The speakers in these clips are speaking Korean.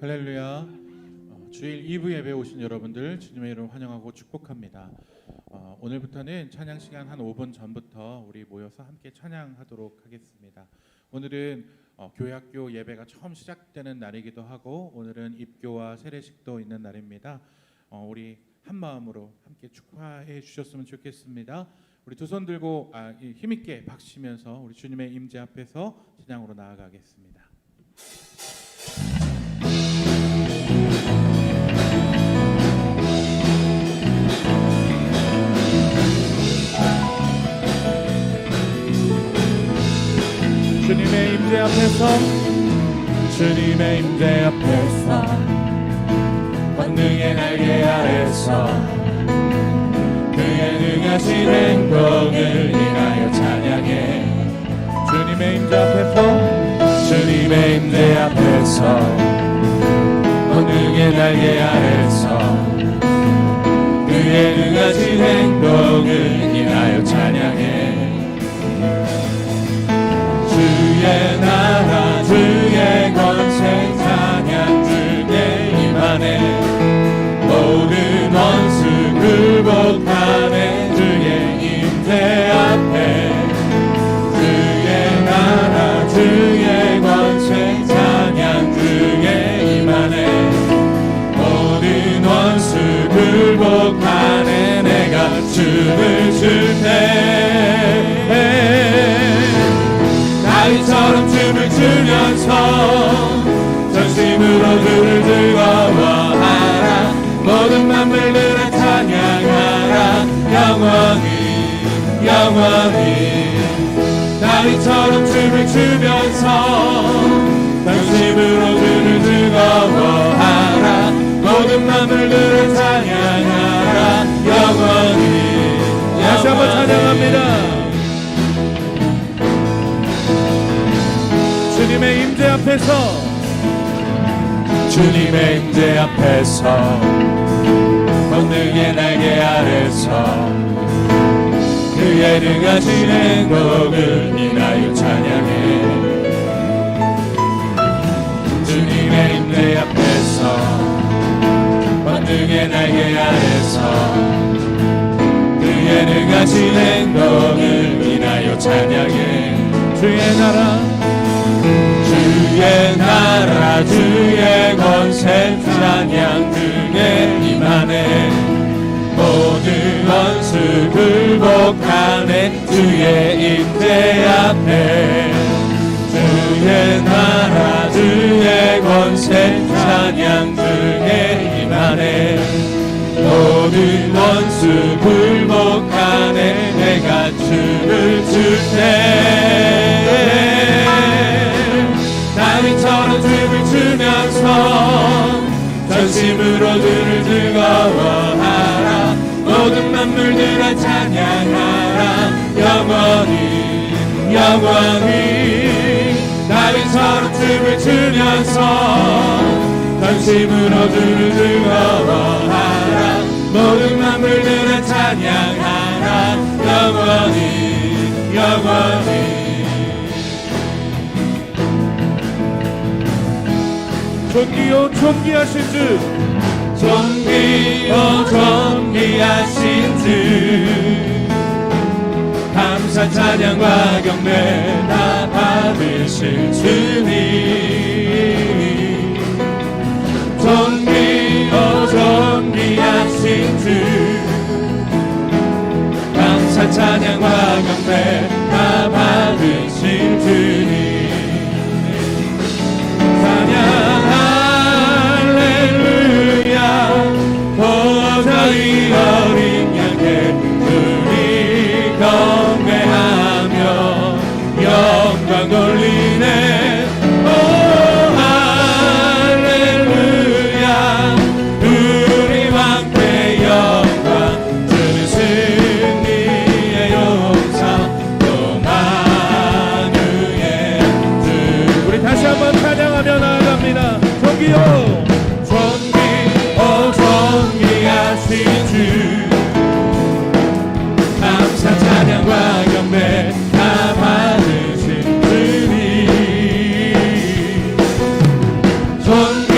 할렐루야. 주일 2부 예배 오신 여러분들 주님의 이름 환영하고 축복합니다. 오늘부터는 찬양 시간 한 5분 전부터 우리 모여서 함께 찬양하도록 하겠습니다. 오늘은 교회학교 예배가 처음 시작되는 날이기도 하고 오늘은 입교와 세례식도 있는 날입니다. 우리 한 마음으로 함께 축하해 주셨으면 좋겠습니다. 우리 두 손 들고 힘있게 박수치면서 우리 주님의 임재 앞에서 찬양으로 나아가겠습니다. 주님의 임재 앞에서 주님의 임재 앞에서 권능의 날개 아래서 그의 능하신 행동을 인하여 찬양해. 주님의 임재 앞에서 주님의 임재 앞에서 권능의 날개 아래서 그의 능하신 행동을 인하여 찬양해. 주의 나라 주의 권세 찬양 주의 임하네. 모든 원수 굴복하네. 주의 임재 앞에 주의 나라 주의 권세 찬양 주의 임하네. 모든 원수 굴복하네. 내가 춤을 출 때 다윗처럼 춤을 추면서 전심으로 주를 즐거워하라. 모든 만물들을 찬양하라. 영원히 영원히. 다윗처럼 춤을 추면서 전심으로 주를 즐거워하라. 모든 만물들을 찬양하라. 영원히. 다시 한번 찬양합니다. 주님의 임재 앞에서 주님의 임재 앞에서 권능의 날개 아래서 그의 능하신 행복을 인하여 찬양해. 주님의 임재 앞에서 권능의 날개 아래서 그의 능하신 행복을 인하여 찬양해. 주의 나라 주의 나라 주의 권세 찬양 등에 임하네. 모든 원수 굴복하네. 주의 임재 앞에 주의 나라 주의 권세 찬양 등에 임하네. 모든 원수 굴복하네. 내가 춤을 출 때 다윗처럼 춤을 추면서 전심으로 주를 즐거워하라. 모든 만물들아 찬양하라. 영원히 영원히. 다윗처럼 춤을 추면서 전심으로 주를 즐거워하라. 모든 만물들아 찬양하라. 영원히 영원히. 존귀요 존귀하신 주 존귀요 존귀하신 주 감사 찬양과 경배 다 받으실 주님. 존귀요 존귀하신 주 감사 찬양과 경배 다 받으실 주님. 도저히 어린 양께 우리 경배하며 영광 돌리네. 오 할렐루야. 우리 왕께 영광 주는 승리의 용사 또 만유의 주. 우리 다시 한번 찬양하며 나아갑니다. 존귀요 존귀하신 주 감사 찬양과 경배 다 받으신 주님. 존귀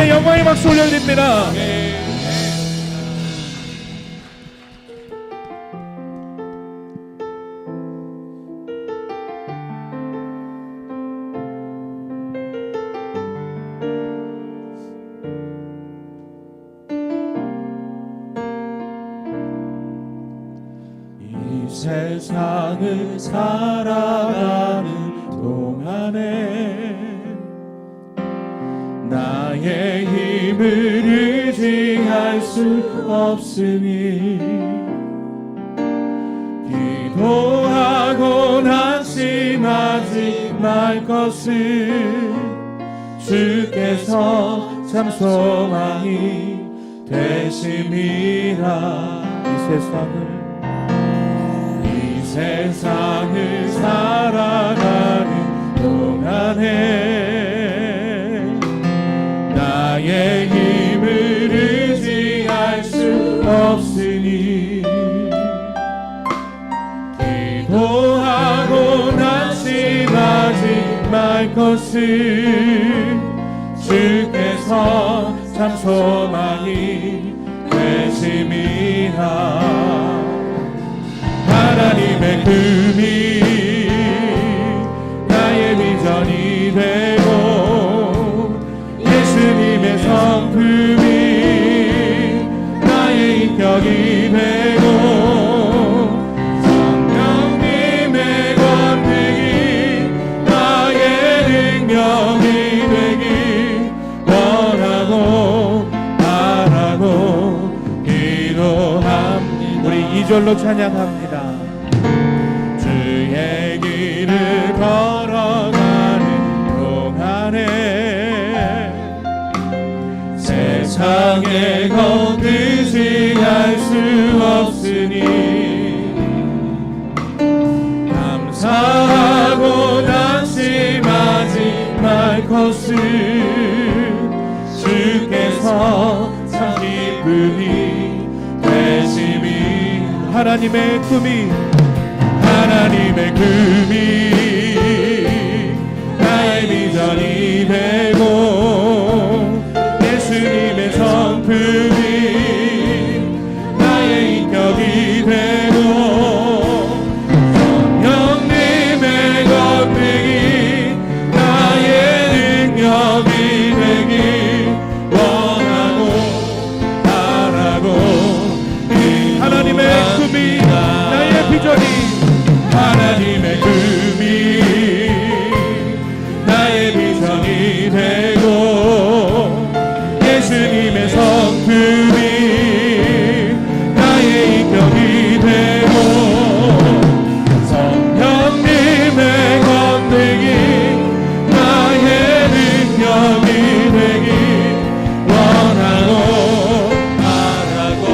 하나님께 영광의 박수 올려드립니다. 이 세상을 살아가는 동안에 나의 힘을 의지할 수 없으니 기도하고 난심하지 말 것을 주께서 참 소망이 되심이라. 이 세상을 살아가는 동안에 나의 힘을 의지할 수 없으니 기도하고 난심하지 말 것을 주께서 참 소망이 되심이라. 하나님의 꿈이 나의 비전이 되고 예수님의 성품이 나의 인격이 되고 성령님의 권능이 나의 능력이 되길 원하고 바라고 기도합니다. 우리 2절로 찬양합니다. 주의 길을 걸어가는 동안에 세상의 것 의지할 수 없으니 감사하고 난심하지 말 것을 주께서 참 기쁨이 되심이. 하나님의 꿈이 나의 비전이 되고 예수님의 성품이 나의 인격이 되고 성령님의 권능이 나의 능력이 되길 원하고 바라고. 하나님의 꿈이 나의 비전이 하나님의 꿈이 나의 비전이 되고 예수님의 성품이 나의 인격이 되고 성령님의 권능이 나의 능력이 되길 원하고 바라고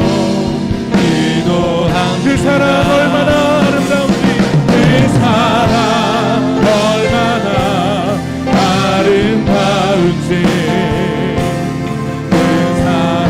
기도한 그 사랑 얼마나 그 사랑 얼마나 아름다운지 그 사랑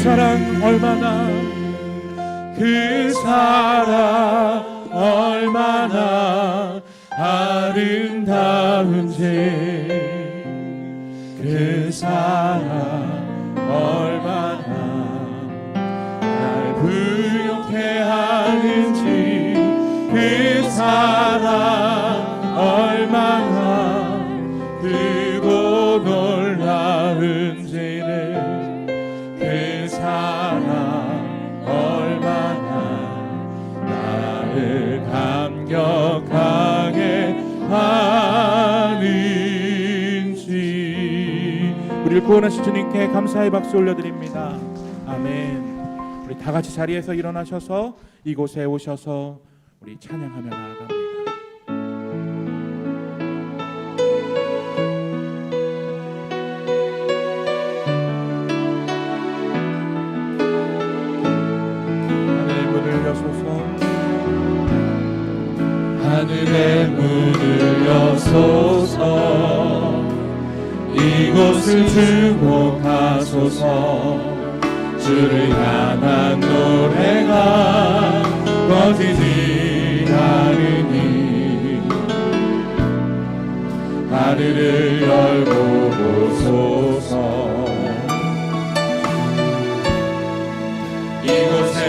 사랑 얼마나 그 사랑 얼마나 아름다운지 그 사랑 얼마나 날 부욕해 하는지 그 사랑 얼마나 크고 놀라운지를 그 사랑 얼마나 나를 감격하게 하는지. 우리를 구원하신 주님께 감사의 박수 올려드립니다. 아멘. 우리 다 같이 자리에서 일어나셔서 이곳에 오셔서 우리 찬양하며 나아갑니다. 하늘의 문을 여소서, 하늘의 문을 여소서 이곳을 주목하소서 주를 향한 노래가 꺼지지 않으니 하늘을 열고 보소서 이곳에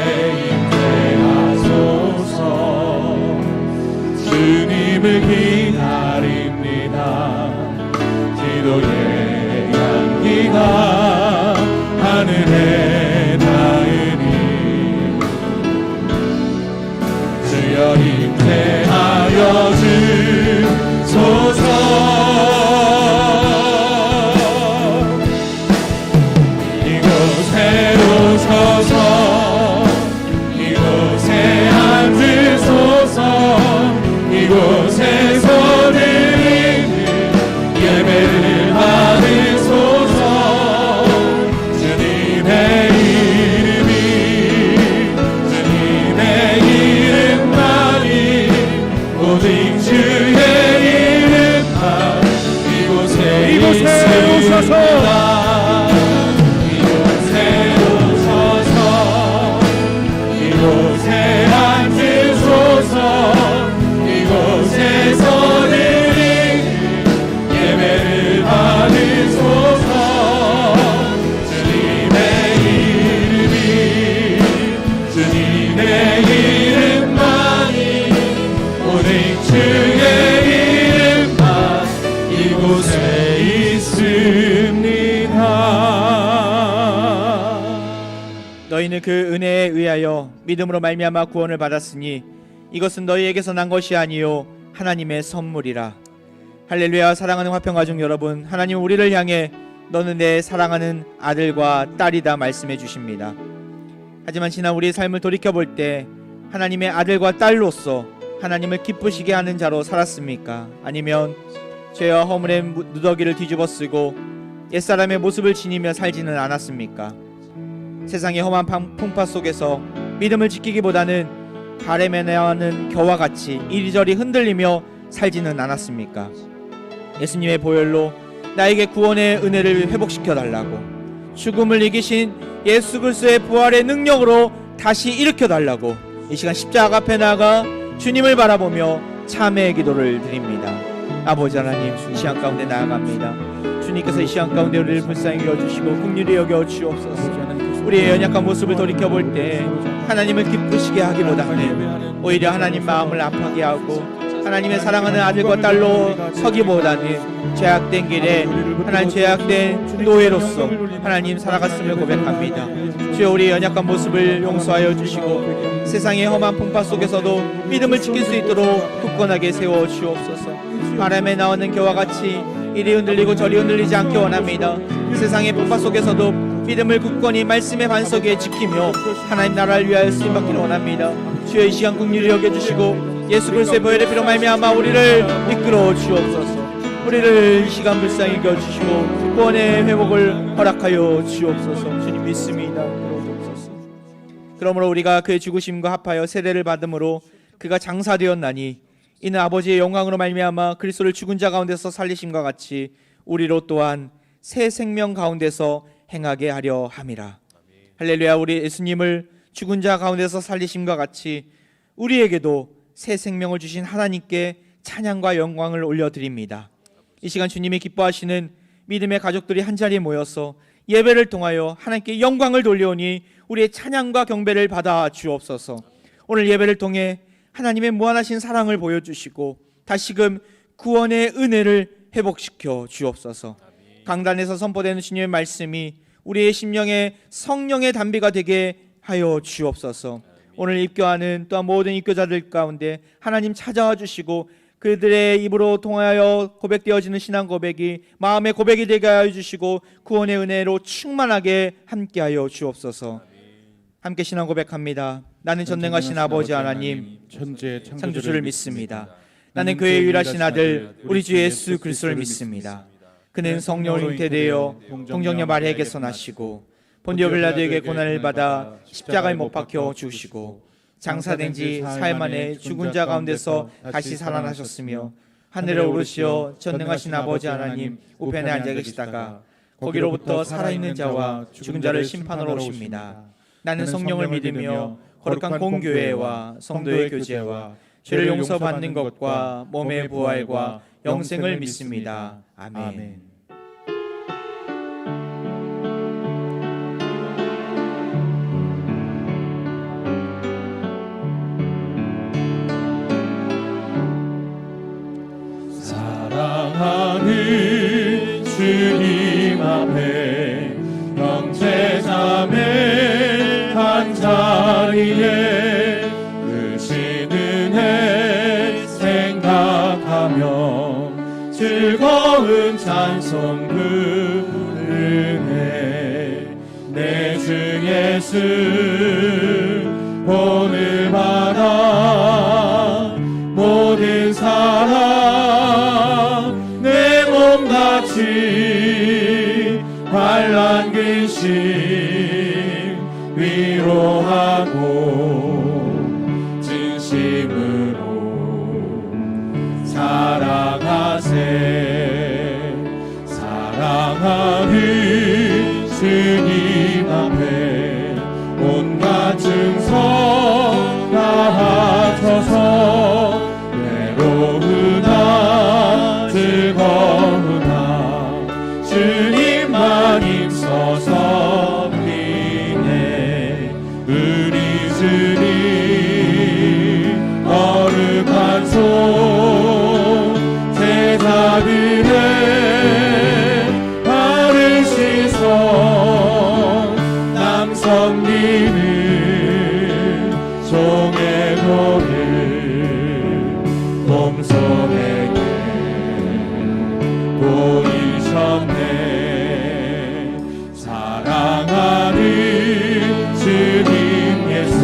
임재하소서 주님을 기다립니다 기도의 향기가 하늘에 닿으니 주여 임재하여 주소서 이곳에 오셔서 이곳에 앉으소서 이곳에서 드리는 예배를 받으소서 주님의 이름만이 오직 주의 이름만 이곳에 오셔서 이곳에 오셔서 이곳에 앉으소서 이곳에서 드리는 예배를 받으소서 주님의 이름만이 오직 주의 이름만 이곳에 있습니다. 너희는 그 은혜에 의하여 믿음으로 말미암아 구원을 받았으니 이것은 너희에게서 난 것이 아니요 하나님의 선물이라. 할렐루야. 사랑하는 화평가족 여러분, 하나님은 우리를 향해 너는 내 사랑하는 아들과 딸이다 말씀해 주십니다. 하지만 지난 우리의 삶을 돌이켜볼 때 하나님의 아들과 딸로서 하나님을 기쁘시게 하는 자로 살았습니까? 아니면 죄와 허물의 누더기를 뒤집어 쓰고 옛사람의 모습을 지니며 살지는 않았습니까? 세상의 험한 풍파 속에서 믿음을 지키기보다는 바람에 나는 겨와 같이 이리저리 흔들리며 살지는 않았습니까? 예수님의 보혈로 나에게 구원의 은혜를 회복시켜 달라고, 죽음을 이기신 예수 그리스도의 부활의 능력으로 다시 일으켜 달라고 이 시간 십자가 앞에 나가 주님을 바라보며 참회의 기도를 드립니다. 아버지 하나님, 이 시간 가운데 나아갑니다. 주님께서 이 시간 가운데 우리를 불쌍히 여주시고 긍휼히 여겨 주옵소서. 우리의 연약한 모습을 돌이켜볼 때 하나님을 기쁘시게 하기보다는 오히려 하나님 마음을 아파하게 하고 하나님의 사랑하는 아들과 딸로 서기보다는 죄악된 길에 하나님 죄악된 노예로서 하나님 살아갔음을 고백합니다. 주여, 우리의 연약한 모습을 용서하여 주시고 세상의 험한 풍파 속에서도 믿음을 지킬 수 있도록 굳건하게 세워 주옵소서. 바람에 나오는 겨와 같이 이리 흔들리고 저리 흔들리지 않게 원합니다. 세상의 풍파 속에서도 믿음을 굳건히 말씀의 반석에 지키며 하나님 나라를 위하여 쓰임받기를 원합니다. 주여, 이 시간 긍휼히 여겨주시고 예수 그리스도의 보혈의 피로 말미암아 우리를 이끌어 주옵소서. 우리를 이 시간 불쌍히 여겨주시고 구원의 회복을 허락하여 주옵소서. 주님 믿습니다. 그러옵소서. 그러므로 우리가 그의 죽으심과 합하여 세례를 받음으로 그가 장사되었나니 이는 아버지의 영광으로 말미암아 그리스도를 죽은 자 가운데서 살리심과 같이 우리로 또한 새 생명 가운데서 행하게 하려 함이라. 할렐루야. 우리 예수님을 죽은 자 가운데서 살리심과 같이 우리에게도 새 생명을 주신 하나님께 찬양과 영광을 올려드립니다. 이 시간 주님이 기뻐하시는 믿음의 가족들이 한자리에 모여서 예배를 통하여 하나님께 영광을 돌려오니 우리의 찬양과 경배를 받아 주옵소서. 오늘 예배를 통해 하나님의 무한하신 사랑을 보여주시고 다시금 구원의 은혜를 회복시켜 주옵소서. 강단에서 선포되는 주님의 말씀이 우리의 심령에 성령의 담비가 되게 하여 주옵소서. 오늘 입교하는 또한 모든 입교자들 가운데 하나님 찾아와 주시고 그들의 입으로 통하여 고백되어지는 신앙 고백이 마음의 고백이 되게 하여 주시고 구원의 은혜로 충만하게 함께하여 주옵소서. 함께 신앙 고백합니다. 나는 전능하신 아버지 하나님 천재 창조주를 믿습니다. 나는 그의 유일하신 아들 우리 주 예수 그리스도를 믿습니다. 그는 성령으로 잉태되어 동정녀 마리아에게서 나시고 본디오 빌라도에게 고난을 받아 십자가에 못 박혀 죽으시고 장사된 지 사흘 만에 죽은 자 가운데서 다시 살아나셨으며 하늘에 오르시어 전능하신 아버지 하나님 우편에 앉아 계시다가 거기로부터 살아있는 자와 죽은 자를 심판하러 오십니다. 나는 성령을 믿으며 거룩한 공교회와 성도의 교제와 죄를 용서받는 것과 몸의 부활과 영생을 믿습니다. 아멘. 사랑하는 주님 앞에 형제자매 한자리에 크신 은혜 생각하며 즐거운 찬송 부르네. 내 주 예수 오늘 받아 모든 사랑 내 몸같이 환난 근심 위로하고 진심으로 사랑하세. 사랑하는 주님 앞에 온갖 증서 다 합쳐서 외로우나 즐거우나 주님만 힘써서 비네. 우리 주님 거룩한 손 제자들의 바른 시선 남 섬기는 종의 도를 몸소에게 보이셨네. 사랑하는 주님 예수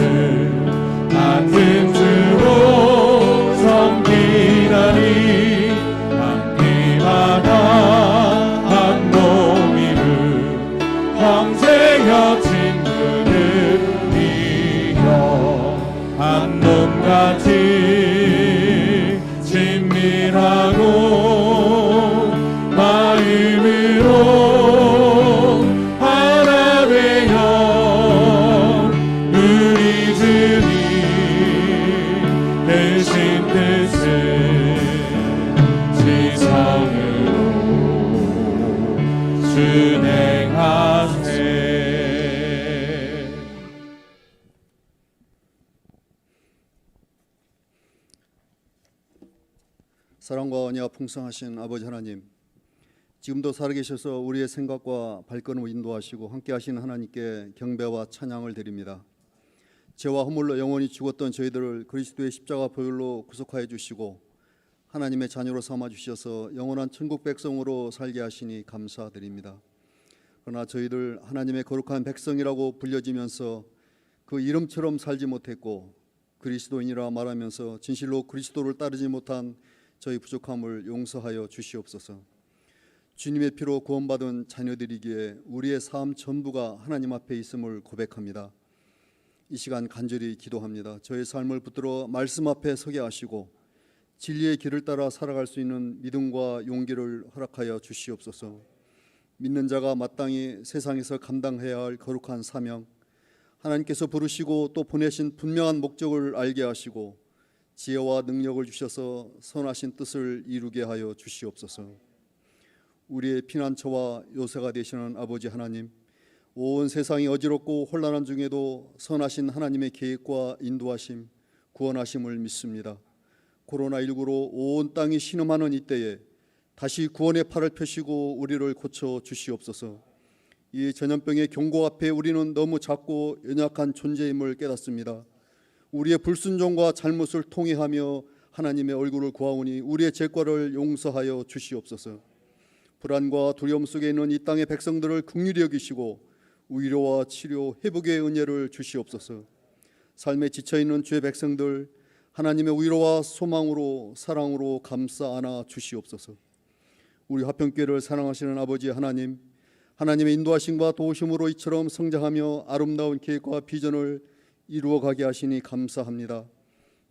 같은 주로 섬기다니 한 피마다 한 몸이루 형제여 친구들 이여 한 몸같이 친밀하고 마음으로 하나 되어 우리 주님 되신 뜻을 지성으로 준행하세. 사랑과 언약 풍성하신 아버지 하나님, 지금도 살아계셔서 우리의 생각과 발걸음을 인도하시고 함께하시는 하나님께 경배와 찬양을 드립니다. 죄와 허물로 영원히 죽었던 저희들을 그리스도의 십자가 보혈로 구속하여 주시고 하나님의 자녀로 삼아 주셔서 영원한 천국 백성으로 살게 하시니 감사드립니다. 그러나 저희들 하나님의 거룩한 백성이라고 불려지면서 그 이름처럼 살지 못했고 그리스도인이라 말하면서 진실로 그리스도를 따르지 못한 저희 부족함을 용서하여 주시옵소서. 주님의 피로 구원받은 자녀들이기에 우리의 삶 전부가 하나님 앞에 있음을 고백합니다. 이 시간 간절히 기도합니다. 저의 삶을 붙들어 말씀 앞에 서게 하시고 진리의 길을 따라 살아갈 수 있는 믿음과 용기를 허락하여 주시옵소서. 믿는 자가 마땅히 세상에서 감당해야 할 거룩한 사명, 하나님께서 부르시고 또 보내신 분명한 목적을 알게 하시고 지혜와 능력을 주셔서 선하신 뜻을 이루게 하여 주시옵소서. 우리의 피난처와 요새가 되시는 아버지 하나님, 온 세상이 어지럽고 혼란한 중에도 선하신 하나님의 계획과 인도하심, 구원하심을 믿습니다. 코로나19로 온 땅이 신음하는 이때에 다시 구원의 팔을 펴시고 우리를 고쳐 주시옵소서. 이 전염병의 경고 앞에 우리는 너무 작고 연약한 존재임을 깨닫습니다. 우리의 불순종과 잘못을 통회하며 하나님의 얼굴을 구하오니 우리의 죄과를 용서하여 주시옵소서. 불안과 두려움 속에 있는 이 땅의 백성들을 긍휼히 여기시고 위로와 치료, 회복의 은혜를 주시옵소서. 삶에 지쳐있는 주의 백성들 하나님의 위로와 소망으로 사랑으로 감싸 안아 주시옵소서. 우리 화평교회를 사랑하시는 아버지 하나님, 하나님의 인도하심과 도우심으로 이처럼 성장하며 아름다운 계획과 비전을 이루어가게 하시니 감사합니다.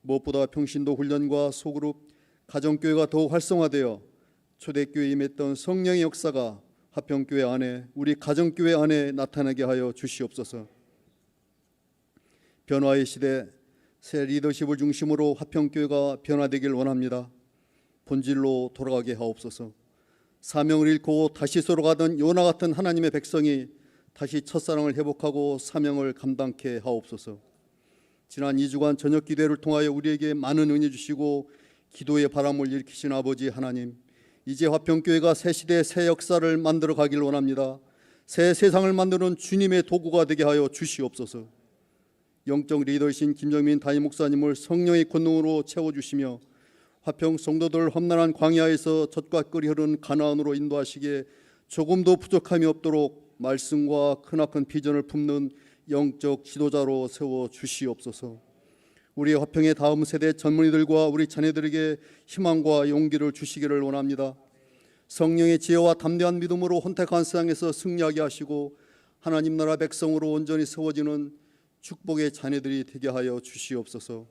무엇보다 평신도 훈련과 소그룹, 가정교회가 더욱 활성화되어 초대교회에 임했던 성령의 역사가 화평교회 안에, 우리 가정교회 안에 나타나게 하여 주시옵소서. 변화의 시대, 새 리더십을 중심으로 화평교회가 변화되길 원합니다. 본질로 돌아가게 하옵소서. 사명을 잃고 다시 서로 가던 요나 같은 하나님의 백성이 다시 첫사랑을 회복하고 사명을 감당케 하옵소서. 지난 2주간 저녁 기도회를 통하여 우리에게 많은 은혜 주시고 기도의 바람을 일으키신 아버지 하나님, 이제 화평교회가 새 시대의 새 역사를 만들어 가길 원합니다. 새 세상을 만드는 주님의 도구가 되게 하여 주시옵소서. 영적 리더이신 김정민 담임 목사님을 성령의 권능으로 채워주시며 화평 성도들 험난한 광야에서 젖과 꿀이 흐르는 가나안으로 인도하시기에 조금도 부족함이 없도록 말씀과 크나큰 비전을 품는 영적 지도자로 세워 주시옵소서. 우리 화평의 다음 세대 젊은이들과 우리 자녀들에게 희망과 용기를 주시기를 원합니다. 성령의 지혜와 담대한 믿음으로 혼택한 세상에서 승리하게 하시고 하나님 나라 백성으로 온전히 세워지는 축복의 자녀들이 되게 하여 주시옵소서.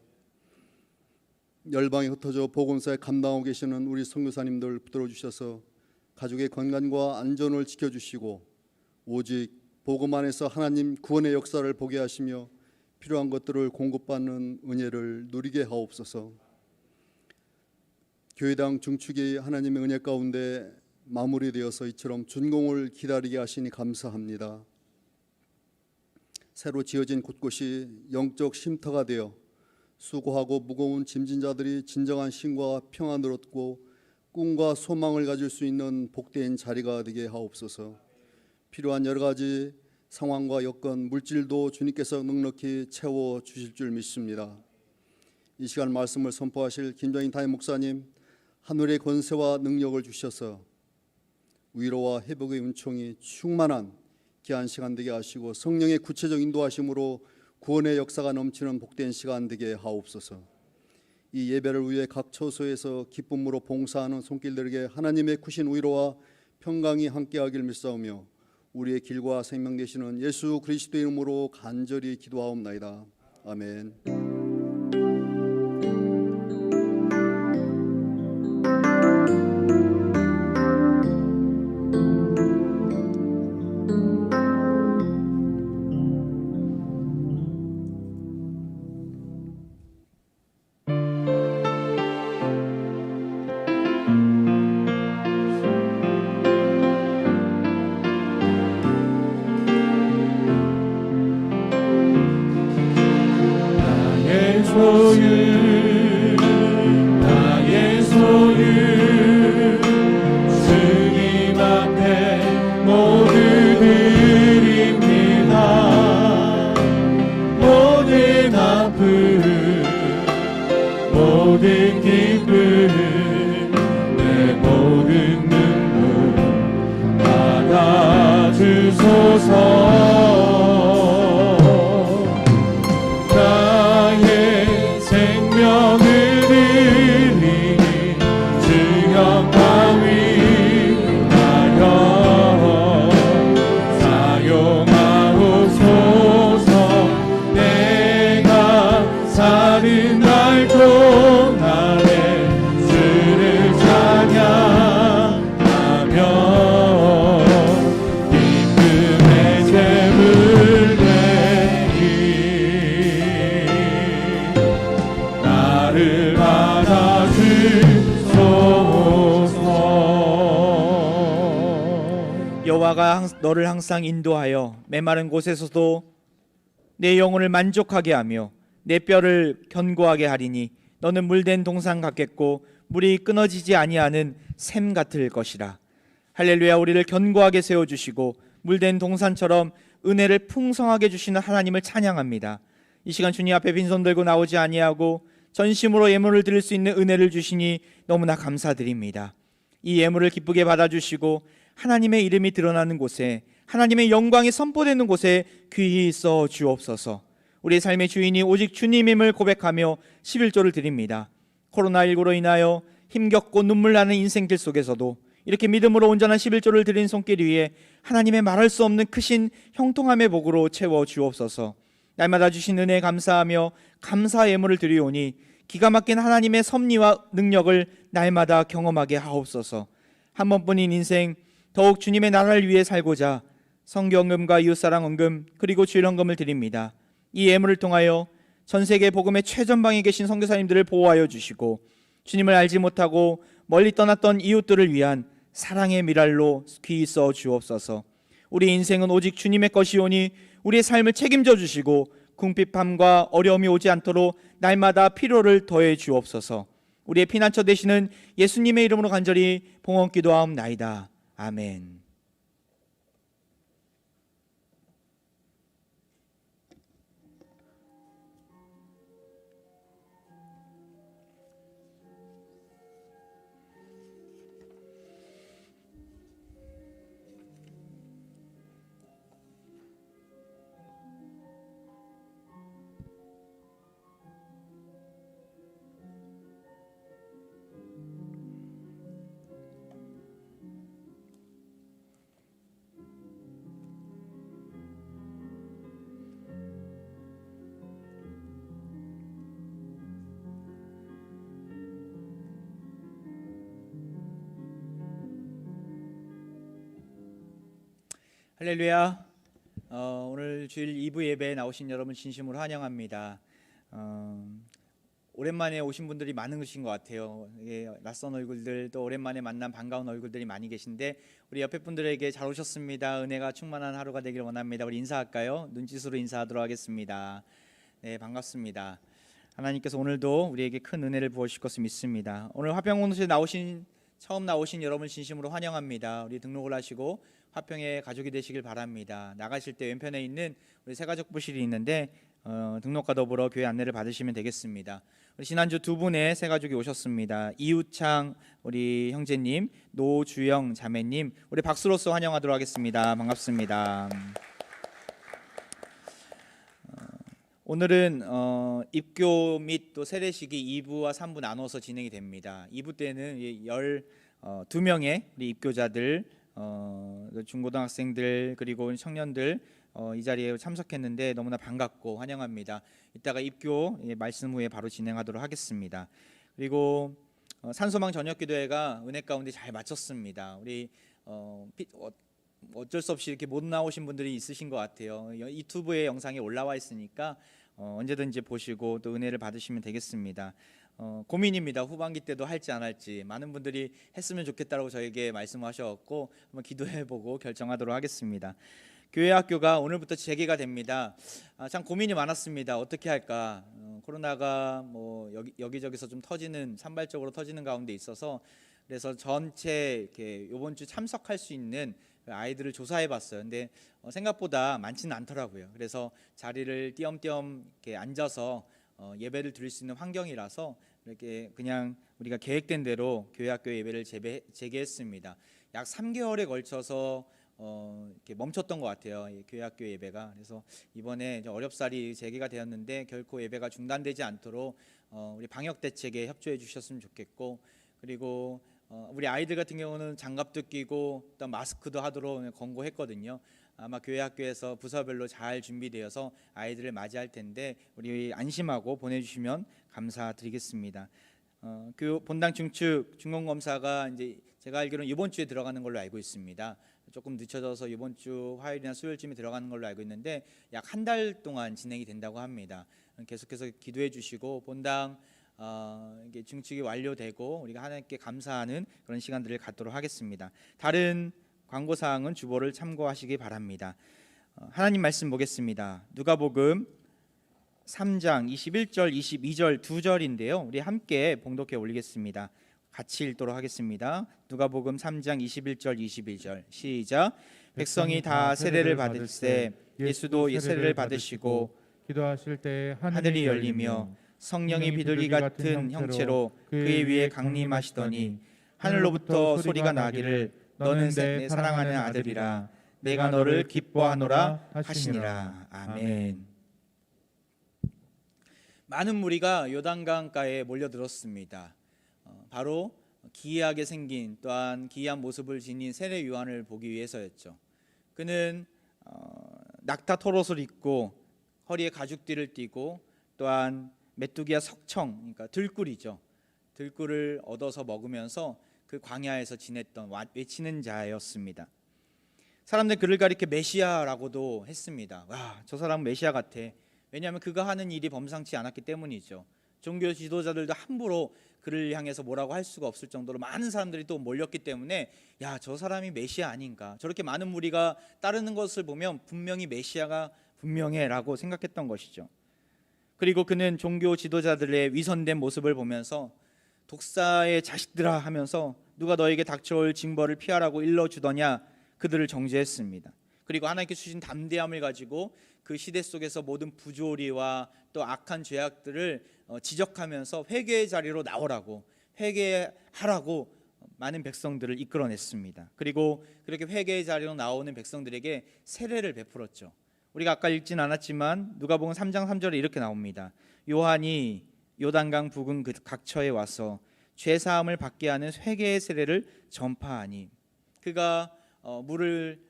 열방에 흩어져 복음사에 감당하고 계시는 우리 선교사님들 붙들어 주셔서 가족의 건강과 안전을 지켜주시고 오직 복음 안에서 하나님 구원의 역사를 보게 하시며 필요한 것들을 공급받는 은혜를 누리게 하옵소서. 교회당 중축이 하나님의 은혜 가운데 마무리되어서 이처럼 준공을 기다리게 하시니 감사합니다. 새로 지어진 곳곳이 영적 쉼터가 되어 수고하고 무거운 짐진 자들이 진정한 쉼과 평안을 얻고 꿈과 소망을 가질 수 있는 복된 자리가 되게 하옵소서. 필요한 여러 가지 상황과 여건, 물질도 주님께서 넉넉히 채워 주실 줄 믿습니다. 이 시간 말씀을 선포하실 김정인 담임 목사님, 하늘의 권세와 능력을 주셔서 위로와 회복의 은총이 충만한 귀한 시간 되게 하시고 성령의 구체적 인도하심으로 구원의 역사가 넘치는 복된 시간 되게 하옵소서. 이 예배를 위해 각 처소에서 기쁨으로 봉사하는 손길들에게 하나님의 크신 위로와 평강이 함께하길 믿사오며 우리의 길과 생명 되시는 예수 그리스도의 이름으로 간절히 기도하옵나이다. 아멘. 나의 소유 주님 앞에 모두 드립니다. 모든 아픔 모든 기쁨 내 모든 눈물 받아주소서. 기쁨의 여호와가 너를 항상 인도하여 메마른 곳에서도 내 영혼을 만족하게 하며 내 뼈를 견고하게 하리니 너는 물된 동산 같겠고 물이 끊어지지 아니하는 샘 같을 것이라. 할렐루야. 우리를 견고하게 세워주시고 물된 동산처럼 은혜를 풍성하게 주시는 하나님을 찬양합니다. 이 시간 주님 앞에 빈손 들고 나오지 아니하고 전심으로 예물을 드릴 수 있는 은혜를 주시니 너무나 감사드립니다. 이 예물을 기쁘게 받아주시고 하나님의 이름이 드러나는 곳에, 하나님의 영광이 선포되는 곳에 귀히 있어 주옵소서. 우리의 삶의 주인이 오직 주님임을 고백하며 11조를 드립니다. 코로나19로 인하여 힘겹고 눈물 나는 인생길 속에서도 이렇게 믿음으로 온전한 11조를 드린 손길 위에 하나님의 말할 수 없는 크신 형통함의 복으로 채워 주옵소서. 날마다 주신 은혜에 감사하며 감사 예물을 드리오니 기가 막힌 하나님의 섭리와 능력을 날마다 경험하게 하옵소서. 한 번뿐인 인생 더욱 주님의 나라를 위해 살고자 성경금과 이웃사랑헌금 그리고 주일헌금을 드립니다. 이 예물을 통하여 전 세계 복음의 최전방에 계신 선교사님들을 보호하여 주시고 주님을 알지 못하고 멀리 떠났던 이웃들을 위한 사랑의 미랄로 귀히 써 주옵소서. 우리 인생은 오직 주님의 것이오니 우리의 삶을 책임져 주시고 궁핍함과 어려움이 오지 않도록 날마다 필요를 더해 주옵소서. 우리의 피난처 되시는 예수님의 이름으로 간절히 봉헌 기도하옵나이다. 아멘. 할렐루야. 오늘 주일 2부 예배에 나오신 여러분 진심으로 환영합니다. 오랜만에 오신 분들이 많으신 것 같아요. 낯선 얼굴들 또 오랜만에 만난 반가운 얼굴들이 많이 계신데 우리 옆에 분들에게 잘 오셨습니다. 은혜가 충만한 하루가 되기를 원합니다. 우리 인사할까요? 눈짓으로 인사하도록 하겠습니다. 네, 반갑습니다. 하나님께서 오늘도 우리에게 큰 은혜를 부어주실 것을 믿습니다. 오늘 화평공동체에 처음 나오신 여러분 진심으로 환영합니다. 우리 등록을 하시고 화평의 가족이 되시길 바랍니다. 나가실 때 왼편에 있는 우리 새가족 부실이 있는데 등록과 더불어 교회 안내를 받으시면 되겠습니다. 우리 지난주 두 분의 새가족이 오셨습니다. 이우창 우리 형제님, 노주영 자매님, 우리 박수로서 환영하도록 하겠습니다. 반갑습니다. 오늘은 입교 및 또 세례식이 2부와 3부 나눠서 진행이 됩니다. 2부 때는 12명의 우리 입교자들, 중고등학생들 그리고 청년들 이 자리에 참석했는데 너무나 반갑고 환영합니다. 이따가 입교 말씀 후에 바로 진행하도록 하겠습니다. 그리고 산소망 저녁기도회가 은혜 가운데 잘 마쳤습니다. 우리 어쩔 수 없이 이렇게 못 나오신 분들이 있으신 것 같아요. 유튜브에 영상이 올라와 있으니까 언제든지 보시고 또 은혜를 받으시면 되겠습니다. 고민입니다. 후반기 때도 할지 안 할지. 많은 분들이 했으면 좋겠다고 저에게 말씀하셨고 한번 기도해보고 결정하도록 하겠습니다. 교회 학교가 오늘부터 재개가 됩니다. 참 고민이 많았습니다. 어떻게 할까? 코로나가 뭐 여기저기서 좀 산발적으로 터지는 가운데 있어서 그래서 전체 이렇게 이번 주 참석할 수 있는 아이들을 조사해봤어요. 근데 생각보다 많지는 않더라고요. 그래서 자리를 띄엄띄엄 이렇게 앉아서 예배를 드릴 수 있는 환경이라서 이렇게 그냥 우리가 계획된 대로 교회학교 예배를 재개했습니다. 약 3개월에 걸쳐서 이렇게 멈췄던 것 같아요. 교회학교 예배가. 그래서 이번에 어렵사리 재개가 되었는데 결코 예배가 중단되지 않도록 우리 방역 대책에 협조해 주셨으면 좋겠고, 그리고 우리 아이들 같은 경우는 장갑도 끼고 또 마스크도 하도록 권고했거든요. 아마 교회 학교에서 부서별로 잘 준비되어서 아이들을 맞이할 텐데 우리 안심하고 보내주시면 감사드리겠습니다. 본당 중축 중간검사가 이제 제가 알기로는 이번 주에 들어가는 걸로 알고 있습니다. 조금 늦춰져서 이번 주 화요일이나 수요일쯤에 들어가는 걸로 알고 있는데 약 한 달 동안 진행이 된다고 합니다. 계속해서 기도해 주시고 본당 이게 중축이 완료되고 우리가 하나님께 감사하는 그런 시간들을 갖도록 하겠습니다. 다른 광고 사항은 주보를 참고하시기 바랍니다. 하나님 말씀 보겠습니다. 누가복음 3장 21절 22절 두 절인데요. 우리 함께 봉독해 올리겠습니다. 같이 읽도록 하겠습니다. 누가복음 3장 21절 22절 시작. 백성이 다 세례를 받을세 예수도 세례를 받으시고 기도하실 때 하늘이 열리며 성령이 비둘기 같은 형체로 그의 위에 강림하시더니 하늘로부터 소리가 나기를 너는 내 사랑하는 아들이라 내가 너를 기뻐하노라 하시니라. 아멘. 많은 무리가 요단강가에 몰려들었습니다. 바로 기이하게 생긴 또한 기이한 모습을 지닌 세례 요한을 보기 위해서였죠. 그는 낙타 토롯을 입고 허리에 가죽띠를 띠고 또한 메뚜기와 석청, 그러니까 들꿀이죠. 들꿀을 얻어서 먹으면서 그 광야에서 지냈던 외치는 자였습니다. 사람들 그를 가리켜 메시아라고도 했습니다. 와, 저 사람은 메시아 같아. 왜냐하면 그가 하는 일이 범상치 않았기 때문이죠. 종교 지도자들도 함부로 그를 향해서 뭐라고 할 수가 없을 정도로 많은 사람들이 또 몰렸기 때문에 야, 저 사람이 메시아 아닌가. 저렇게 많은 무리가 따르는 것을 보면 분명히 메시아가 분명해라고 생각했던 것이죠. 그리고 그는 종교 지도자들의 위선된 모습을 보면서 독사의 자식들아 하면서 누가 너에게 닥쳐올 징벌을 피하라고 일러주더냐 그들을 정죄했습니다. 그리고 하나님께 주신 담대함을 가지고 그 시대 속에서 모든 부조리와 또 악한 죄악들을 지적하면서 회개의 자리로 나오라고 회개하라고 많은 백성들을 이끌어냈습니다. 그리고 그렇게 회개의 자리로 나오는 백성들에게 세례를 베풀었죠. 우리가 아까 읽진 않았지만 누가복음 3장 3절에 이렇게 나옵니다. 요한이 요단강 부근 그 각처에 와서 죄 사함을 받게 하는 회개의 세례를 전파하니 그가 물을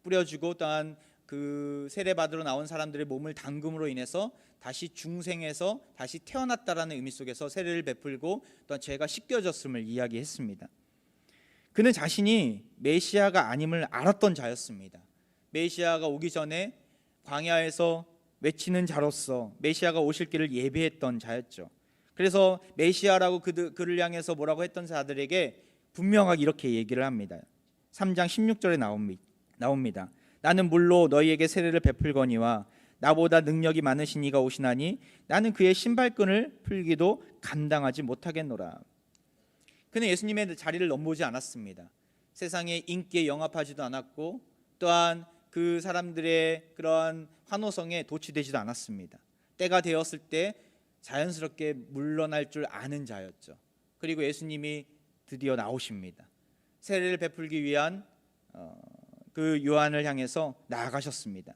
뿌려주고 또한 그 세례 받으러 나온 사람들의 몸을 담금으로 인해서 다시 중생에서 다시 태어났다라는 의미 속에서 세례를 베풀고 또한 죄가 씻겨졌음을 이야기했습니다. 그는 자신이 메시아가 아님을 알았던 자였습니다. 메시아가 오기 전에 광야에서 외치는 자로서 메시아가 오실 길을 예비했던 자였죠. 그래서 메시아라고 그를 향해서 뭐라고 했던 자들에게 분명하게 이렇게 얘기를 합니다. 3장 16절에 나옵니다. 나는 물로 너희에게 세례를 베풀거니와 나보다 능력이 많으신 이가 오시나니 나는 그의 신발끈을 풀기도 감당하지 못하겠노라. 그는 예수님의 자리를 넘보지 않았습니다. 세상의 인기에 영합하지도 않았고 또한 그 사람들의 그러한 환호성에 도취되지도 않았습니다. 때가 되었을 때 자연스럽게 물러날 줄 아는 자였죠. 그리고 예수님이 드디어 나오십니다. 세례를 베풀기 위한 그 요한을 향해서 나아가셨습니다.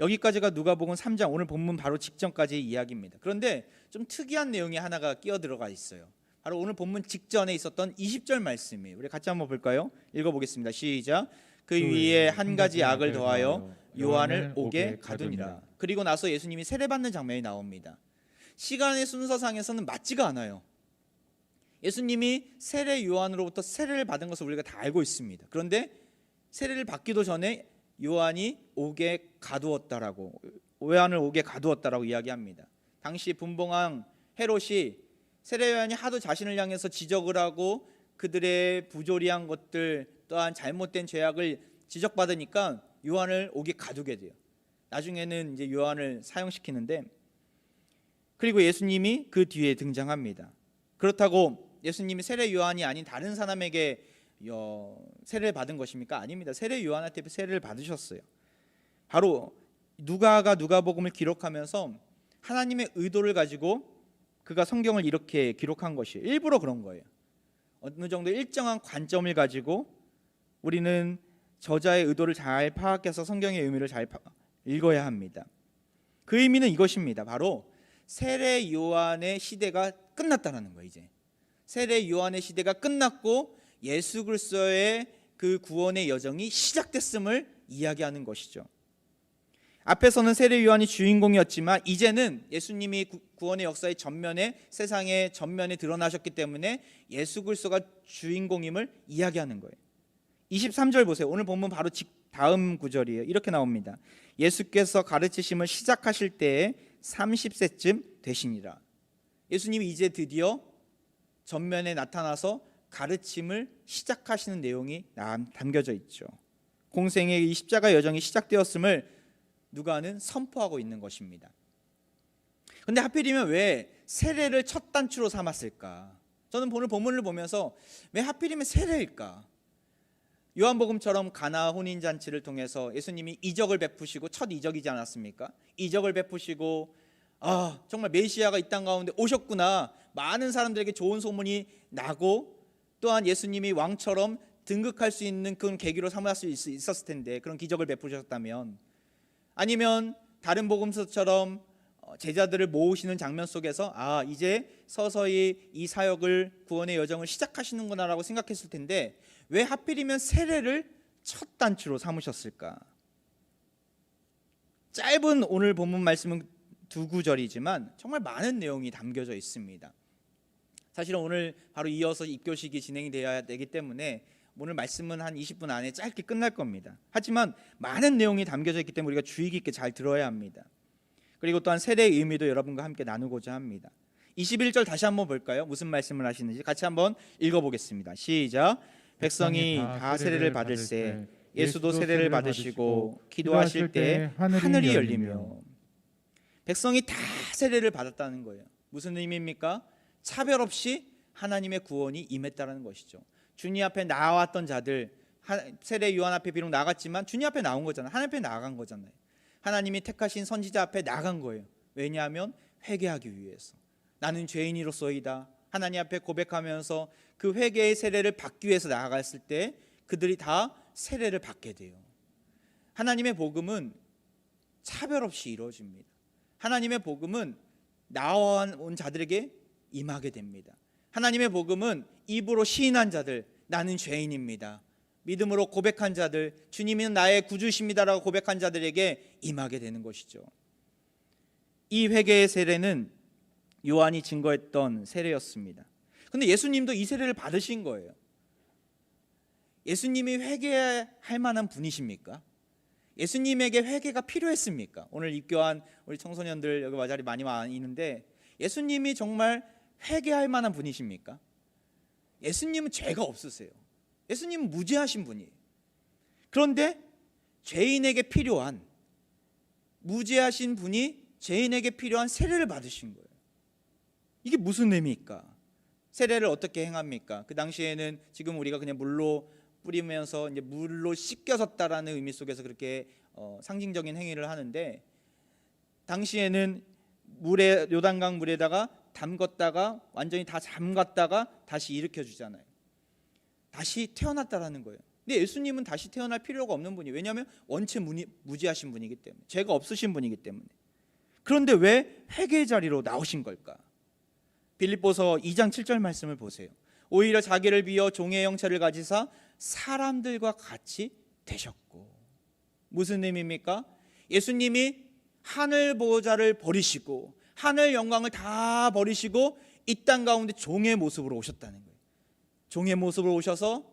여기까지가 누가복음 3장 오늘 본문 바로 직전까지의 이야기입니다. 그런데 좀 특이한 내용이 하나가 끼어 들어가 있어요. 바로 오늘 본문 직전에 있었던 20절 말씀이에요. 우리 같이 한번 볼까요? 읽어보겠습니다. 시작. 그 위에 한 가지 악을 더하여 요한을 옥에 가두니라. 그리고 나서 예수님이 세례받는 장면이 나옵니다. 시간의 순서상에서는 맞지가 않아요. 예수님이 세례 요한으로부터 세례를 받은 것을 우리가 다 알고 있습니다. 그런데 세례를 받기도 전에 요한이 옥에 가두었다라고 요한을 옥에 가두었다라고 이야기합니다. 당시 분봉왕 헤롯이 세례 요한이 하도 자신을 향해서 지적을 하고 그들의 부조리한 것들 또한 잘못된 죄악을 지적받으니까 요한을 옥에 가두게 돼요. 나중에는 이제 요한을 사형시키는데 그리고 예수님이 그 뒤에 등장합니다. 그렇다고 예수님이 세례 요한이 아닌 다른 사람에게 세례를 받은 것입니까? 아닙니다. 세례 요한한테 세례를 받으셨어요. 바로 누가가 누가복음을 기록하면서 하나님의 의도를 가지고 그가 성경을 이렇게 기록한 것이에요. 일부러 그런 거예요. 어느 정도 일정한 관점을 가지고 우리는 저자의 의도를 잘 파악해서 성경의 의미를 잘 읽어야 합니다. 그 의미는 이것입니다. 바로 세례 요한의 시대가 끝났다는 거예요. 이제 세례 요한의 시대가 끝났고 예수 그리스도의 그 구원의 여정이 시작됐음을 이야기하는 것이죠. 앞에서는 세례 요한이 주인공이었지만 이제는 예수님이 구원의 역사의 전면에 세상의 전면에 드러나셨기 때문에 예수 그리스도가 주인공임을 이야기하는 거예요. 23절 보세요. 오늘 본문 바로 다음 구절이에요. 이렇게 나옵니다. 예수께서 가르치심을 시작하실 때에 30세쯤 되시니라. 예수님이 이제 드디어 전면에 나타나서 가르침을 시작하시는 내용이 담겨져 있죠. 공생의 이 십자가 여정이 시작되었음을 누가는 선포하고 있는 것입니다. 근데 하필이면 왜 세례를 첫 단추로 삼았을까? 저는 오늘 본문을 보면서 왜 하필이면 세례일까? 요한복음처럼 가나 혼인잔치를 통해서 예수님이 이적을 베푸시고 첫 이적이지 않았습니까? 이적을 베푸시고 정말 메시아가 이 땅 가운데 오셨구나, 많은 사람들에게 좋은 소문이 나고, 또한 예수님이 왕처럼 등극할 수 있는 그런 계기로 삼을 수 있었을 텐데, 그런 기적을 베푸셨다면, 아니면 다른 복음서처럼 제자들을 모으시는 장면 속에서 이제 서서히 이 사역을, 구원의 여정을 시작하시는구나라고 생각했을 텐데, 왜 하필이면 세례를 첫 단추로 삼으셨을까? 짧은 오늘 본문 말씀은 2구절이지만 정말 많은 내용이 담겨져 있습니다. 사실은 오늘 바로 이어서 입교식이 진행이 되어야 되기 때문에 오늘 말씀은 한 20분 안에 짧게 끝날 겁니다. 하지만 많은 내용이 담겨져 있기 때문에 우리가 주의 깊게 잘 들어야 합니다. 그리고 또한 세례의 의미도 여러분과 함께 나누고자 합니다. 21절 다시 한번 볼까요? 무슨 말씀을 하시는지 같이 한번 읽어보겠습니다. 시작. 백성이 다 세례를 받을세 예수도 세례를 받으시고 기도하실 때 하늘이 열리며. 백성이 다 세례를 받았다는 거예요. 무슨 의미입니까? 차별 없이 하나님의 구원이 임했다는 것이죠. 주님 앞에 나왔던 자들, 세례 요한 앞에 비록 나갔지만 주님 앞에 나온 거잖아요. 하나님 앞에 나간 거잖아요. 하나님이 택하신 선지자 앞에 나간 거예요. 왜냐하면 회개하기 위해서. 나는 죄인이로소이다, 하나님 앞에 고백하면서 그 회개의 세례를 받기 위해서 나아갔을 때 그들이 다 세례를 받게 돼요. 하나님의 복음은 차별 없이 이루어집니다. 하나님의 복음은 나온 자들에게 임하게 됩니다. 하나님의 복음은 입으로 시인한 자들, 나는 죄인입니다, 믿음으로 고백한 자들, 주님은 나의 구주십니다라고 고백한 자들에게 임하게 되는 것이죠. 이 회개의 세례는 요한이 증거했던 세례였습니다. 그런데 예수님도 이 세례를 받으신 거예요. 예수님이 회개할 만한 분이십니까? 예수님에게 회개가 필요했습니까? 오늘 입교한 우리 청소년들 여기 자리 많이 있는데, 예수님이 정말 회개할 만한 분이십니까? 예수님은 죄가 없으세요. 예수님은 무죄하신 분이에요. 그런데 죄인에게 필요한, 무죄하신 분이 죄인에게 필요한 세례를 받으신 거예요. 이게 무슨 의미일까? 세례를 어떻게 행합니까? 그 당시에는 지금 우리가 그냥 물로 뿌리면서 이제 물로 씻겨졌다라는 의미 속에서 그렇게 상징적인 행위를 하는데, 당시에는 물에, 요단강 물에다가 담궜다가 완전히 다 잠갔다가 다시 일으켜 주잖아요. 다시 태어났다라는 거예요. 근데 예수님은 다시 태어날 필요가 없는 분이에요. 왜냐하면 원체 무죄하신 분이기 때문에, 죄가 없으신 분이기 때문에. 그런데 왜 회개의 자리로 나오신 걸까? 빌립보서 2장 7절 말씀을 보세요. 오히려 자기를 비어 종의 형체를 가지사 사람들과 같이 되셨고. 무슨 의미입니까? 예수님이 하늘 보좌를 버리시고 하늘 영광을 다 버리시고 이 땅 가운데 종의 모습으로 오셨다는 거예요. 종의 모습으로 오셔서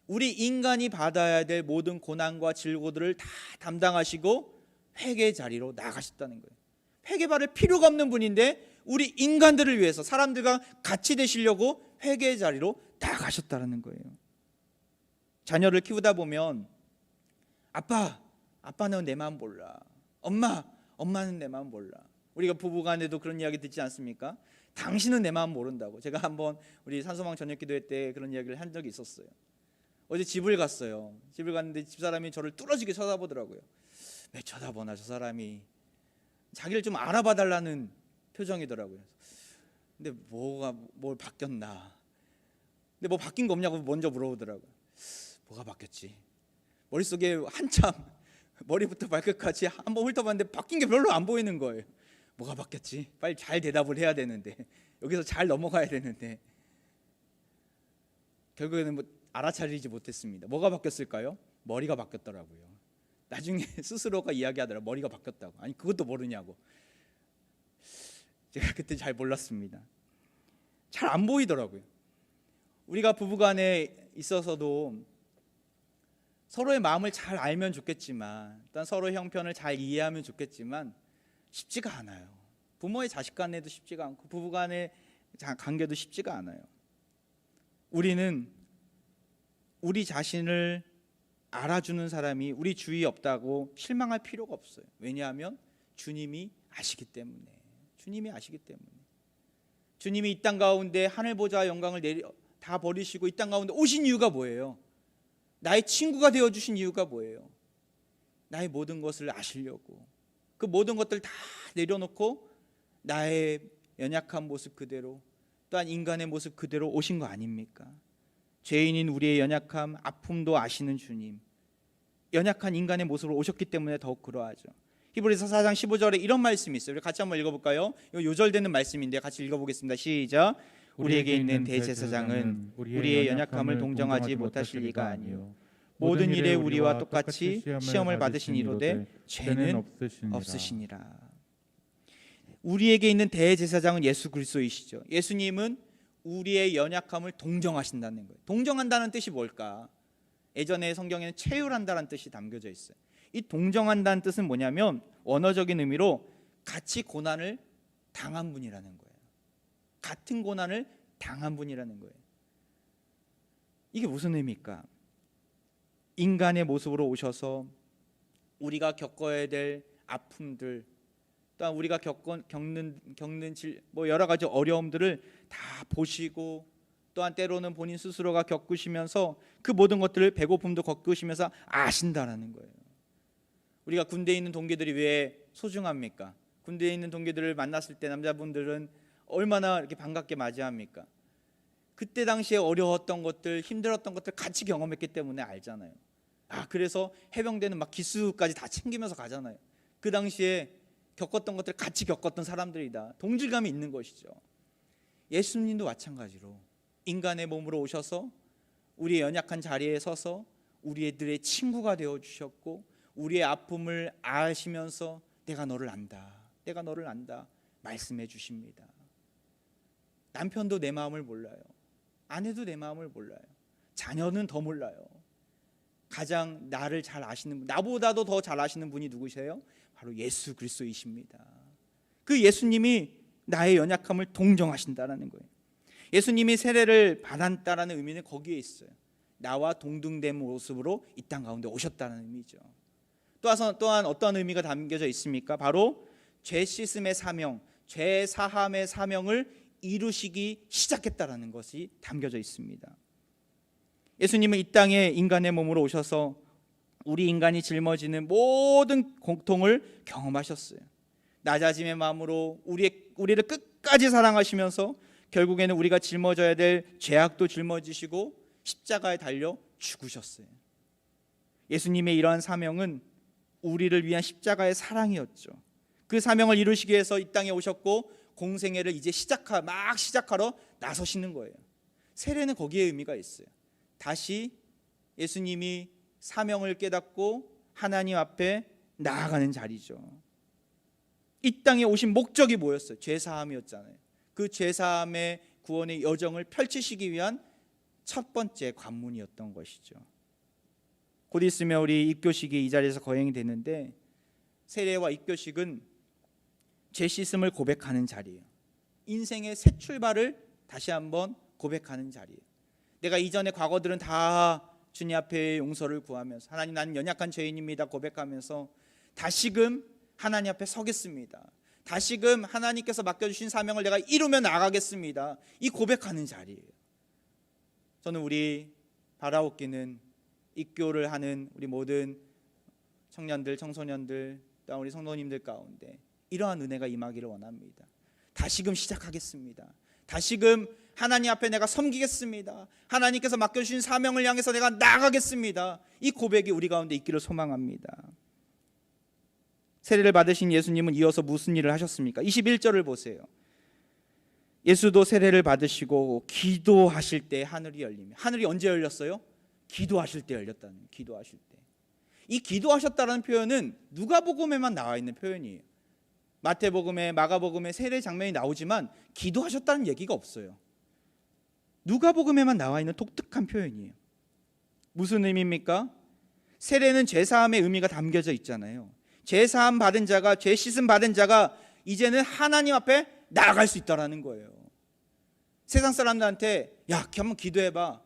우리 인간이 받아야 될 모든 고난과 질고들을 다 담당하시고 회개의 자리로 나가셨다는 거예요. 회개받을 필요가 없는 분인데 우리 인간들을 위해서 사람들과 같이 되시려고 회개의 자리로 나가셨다는 거예요. 자녀를 키우다 보면 아빠는 내 마음 몰라, 엄마는 내 마음 몰라. 우리가 부부간에도 그런 이야기 듣지 않습니까? 당신은 내 마음 모른다고. 제가 한번 우리 산소망 저녁기도회 때 그런 이야기를 한 적이 있었어요. 어제 집을 갔어요. 집을 갔는데 집사람이 저를 뚫어지게 쳐다보더라고요. 왜 쳐다보나 저 사람이. 자기를 좀 알아봐 달라는 표정이더라고요. 근데 뭘 바뀌었나. 근데 뭐 바뀐 거 없냐고 먼저 물어보더라고요. 뭐가 바뀌었지? 머릿속에 한참 머리부터 발끝까지 한번 훑어봤는데 바뀐 게 별로 안 보이는 거예요. 뭐가 바뀌었지? 빨리 잘 대답을 해야 되는데, 여기서 잘 넘어가야 되는데 결국에는 알아차리지 못했습니다. 뭐가 바뀌었을까요? 머리가 바뀌었더라고요. 나중에 스스로가 이야기하더라고요. 머리가 바뀌었다고. 아니 그것도 모르냐고. 제가 그때 잘 몰랐습니다. 잘 안 보이더라고요. 우리가 부부간에 있어서도 서로의 마음을 잘 알면 좋겠지만, 일단 서로의 형편을 잘 이해하면 좋겠지만 쉽지가 않아요. 부모의 자식 간에도 쉽지가 않고 부부간의 관계도 쉽지가 않아요. 우리는 우리 자신을 알아주는 사람이 우리 주위에 없다고 실망할 필요가 없어요. 왜냐하면 주님이 아시기 때문에. 주님이 아시기 때문에. 주님이 이 땅 가운데 하늘 보좌 영광을 다 버리시고 이 땅 가운데 오신 이유가 뭐예요? 나의 친구가 되어 주신 이유가 뭐예요? 나의 모든 것을 아시려고. 그 모든 것들 다 내려놓고 나의 연약한 모습 그대로, 또한 인간의 모습 그대로 오신 거 아닙니까? 죄인인 우리의 연약함, 아픔도 아시는 주님, 연약한 인간의 모습으로 오셨기 때문에 더욱 그러하죠. 히브리서 4장 15절에 이런 말씀이 있어요. 우리 같이 한번 읽어볼까요? 이거 요절되는 말씀인데 같이 읽어보겠습니다. 시작. 우리에게 있는 대제사장은 우리의 연약함을 동정하지 못하실 리가 아니요 모든 일에 우리와 똑같이 시험을 받으신 이로되 죄는 없으시니라. 우리에게 있는 대제사장은 예수 그리스도이시죠. 예수님은 우리의 연약함을 동정하신다는 거예요. 동정한다는 뜻이 뭘까? 예전에 성경에는 체휼한다는 뜻이 담겨져 있어요. 이 동정한다는 뜻은 뭐냐면 원어적인 의미로 같이 고난을 당한 분이라는 거예요. 같은 고난을 당한 분이라는 거예요. 이게 무슨 의미일까? 인간의 모습으로 오셔서 우리가 겪어야 될 아픔들, 또한 우리가 겪는 여러 가지 어려움들을 다 보시고, 또한 때로는 본인 스스로가 겪으시면서 그 모든 것들을 배고픔도 겪으시면서 아신다라는 거예요. 우리가 군대에 있는 동기들이 왜 소중합니까? 군대에 있는 동기들을 만났을 때 남자분들은 얼마나 이렇게 반갑게 맞이합니까? 그때 당시에 어려웠던 것들, 힘들었던 것들 같이 경험했기 때문에 알잖아요. 그래서 해병대는 막 기수까지 다 챙기면서 가잖아요. 그 당시에 겪었던 것들 같이 겪었던 사람들이다. 동질감이 있는 것이죠. 예수님도 마찬가지로 인간의 몸으로 오셔서 우리의 연약한 자리에 서서 우리들의 친구가 되어 주셨고, 우리의 아픔을 아시면서 내가 너를 안다, 내가 너를 안다 말씀해 주십니다. 남편도 내 마음을 몰라요. 아내도 내 마음을 몰라요. 자녀는 더 몰라요. 가장 나를 잘 아시는 분, 나보다도 더 잘 아시는 분이 누구세요? 바로 예수 그리스도이십니다. 그 예수님이 나의 연약함을 동정하신다라는 거예요. 예수님이 세례를 받았다라는 의미는 거기에 있어요. 나와 동등된 모습으로 이 땅 가운데 오셨다는 의미죠. 또한 어떤 의미가 담겨져 있습니까? 바로 죄 씻음의 사명, 죄 사함의 사명을 이루시기 시작했다라는 것이 담겨져 있습니다. 예수님은 이 땅에 인간의 몸으로 오셔서 우리 인간이 짊어지는 모든 고통을 경험하셨어요. 낮아짐의 마음으로 우리를 끝까지 사랑하시면서 결국에는 우리가 짊어져야 될 죄악도 짊어지시고 십자가에 달려 죽으셨어요. 예수님의 이러한 사명은 우리를 위한 십자가의 사랑이었죠. 그 사명을 이루시기 위해서 이 땅에 오셨고 공생애를 이제 막 시작하러 나서시는 거예요. 세례는 거기에 의미가 있어요. 다시 예수님이 사명을 깨닫고 하나님 앞에 나아가는 자리죠. 이 땅에 오신 목적이 뭐였어요? 죄사함이었잖아요. 그 죄사함의 구원의 여정을 펼치시기 위한 첫 번째 관문이었던 것이죠. 곧 있으면 우리 입교식이 이 자리에서 거행이 되는데, 세례와 입교식은 죄 씻음을 고백하는 자리예요. 인생의 새 출발을 다시 한번 고백하는 자리예요. 내가 이전의 과거들은 다 주님 앞에 용서를 구하면서, 하나님 나는 연약한 죄인입니다 고백하면서 다시금 하나님 앞에 서겠습니다. 다시금 하나님께서 맡겨주신 사명을 내가 이루며 나가겠습니다. 이 고백하는 자리예요. 저는 우리 바라옵기는 입교를 하는 우리 모든 청년들, 청소년들, 또 우리 성도님들 가운데 이러한 은혜가 임하기를 원합니다. 다시금 시작하겠습니다. 다시금 하나님 앞에 내가 섬기겠습니다. 하나님께서 맡겨주신 사명을 향해서 내가 나아가겠습니다. 이 고백이 우리 가운데 있기를 소망합니다. 세례를 받으신 예수님은 이어서 무슨 일을 하셨습니까? 21절을 보세요. 예수도 세례를 받으시고 기도하실 때 하늘이 열리며, 하늘이 언제 열렸어요? 기도하실 때 열렸다는 거예요. 기도하실 때. 이 기도하셨다는 표현은 누가복음에만 나와 있는 표현이에요. 마태복음에, 마가복음에 세례 장면이 나오지만 기도하셨다는 얘기가 없어요. 누가복음에만 나와 있는 독특한 표현이에요. 무슨 의미입니까? 세례는 죄사함의 의미가 담겨져 있잖아요. 죄사함 받은 자가, 죄 씻음 받은 자가 이제는 하나님 앞에 나아갈 수 있다라는 거예요. 세상 사람들한테 야, 한번 기도해봐.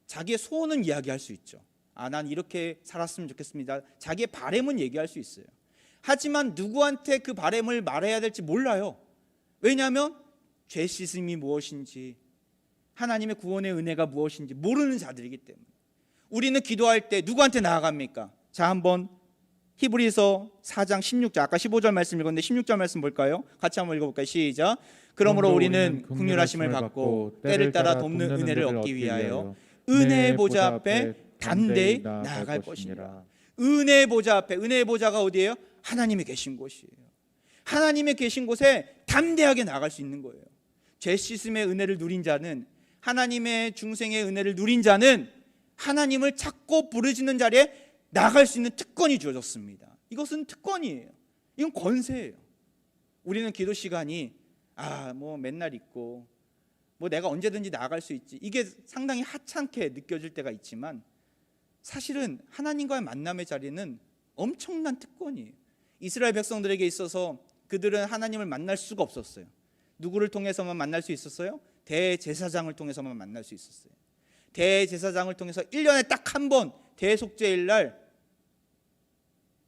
자기의 소원은 이야기할 수 있죠. 아, 난 이렇게 살았으면 좋겠습니다. 자기의 바람은 얘기할 수 있어요. 하지만 누구한테 그 바람을 말해야 될지 몰라요. 왜냐하면 죄 씻음이 무엇인지, 하나님의 구원의 은혜가 무엇인지 모르는 자들이기 때문에. 우리는 기도할 때 누구한테 나아갑니까? 자, 한번 히브리서 4장 16절, 아까 15절 말씀 읽었는데 16절 말씀 볼까요? 같이 한번 읽어볼까요? 시작. 그러므로 우리는 긍휼하심을 받고 때를 따라 돕는 은혜를 얻기 위하여 은혜의 보좌 앞에 담대히 나아갈 것이니라. 은혜의 보좌 앞에, 은혜의 보좌가 어디예요? 하나님이 계신 곳이에요. 하나님이 계신 곳에 담대하게 나아갈 수 있는 거예요. 죄 씻음의 은혜를 누린 자는, 하나님의 중생의 은혜를 누린 자는 하나님을 찾고 부르짖는 자리에 나갈 수 있는 특권이 주어졌습니다. 이것은 특권이에요. 이건 권세예요. 우리는 기도 시간이 뭐 맨날 있고 뭐 내가 언제든지 나아갈 수 있지, 이게 상당히 하찮게 느껴질 때가 있지만 사실은 하나님과의 만남의 자리는 엄청난 특권이에요. 이스라엘 백성들에게 있어서 그들은 하나님을 만날 수가 없었어요. 누구를 통해서만 만날 수 있었어요? 대제사장을 통해서만 만날 수 있었어요. 대제사장을 통해서 1년에 딱 한 번 대속죄일 날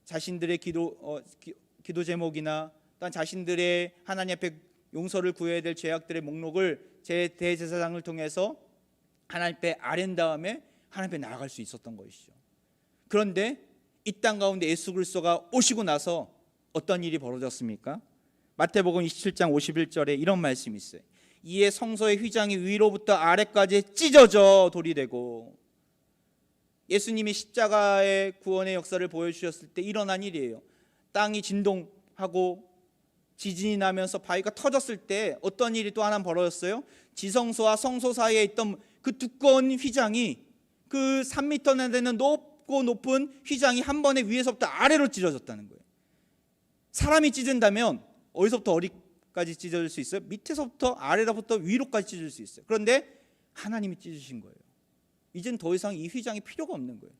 자신들의 기도 제목이나 또한 자신들의 하나님 앞에 용서를 구해야 될 죄악들의 목록을 대제사장을 통해서 하나님 앞에 아랜 다음에 하나님 앞에 나아갈 수 있었던 것이죠. 그런데 이 땅 가운데 예수 그리스도가 오시고 나서 어떤 일이 벌어졌습니까? 마태복음 27장 51절에 이런 말씀이 있어요. 이에 성소의 휘장이 위로부터 아래까지 찢어져 돌이 되고, 예수님이 십자가의 구원의 역사를 보여주셨을 때 일어난 일이에요. 땅이 진동하고 지진이 나면서 바위가 터졌을 때 어떤 일이 또 하나 벌어졌어요? 지성소와 성소 사이에 있던 그 두꺼운 휘장이, 그 3m나 되는 높고 높은 휘장이 한 번에 위에서부터 아래로 찢어졌다는 거예요. 사람이 찢은다면 어디서부터 어디까지 찢어질 수 있어요? 밑에서부터 아래로부터 위로까지 찢어질 수 있어요. 그런데 하나님이 찢으신 거예요. 이젠 더 이상 이 휘장이 필요가 없는 거예요.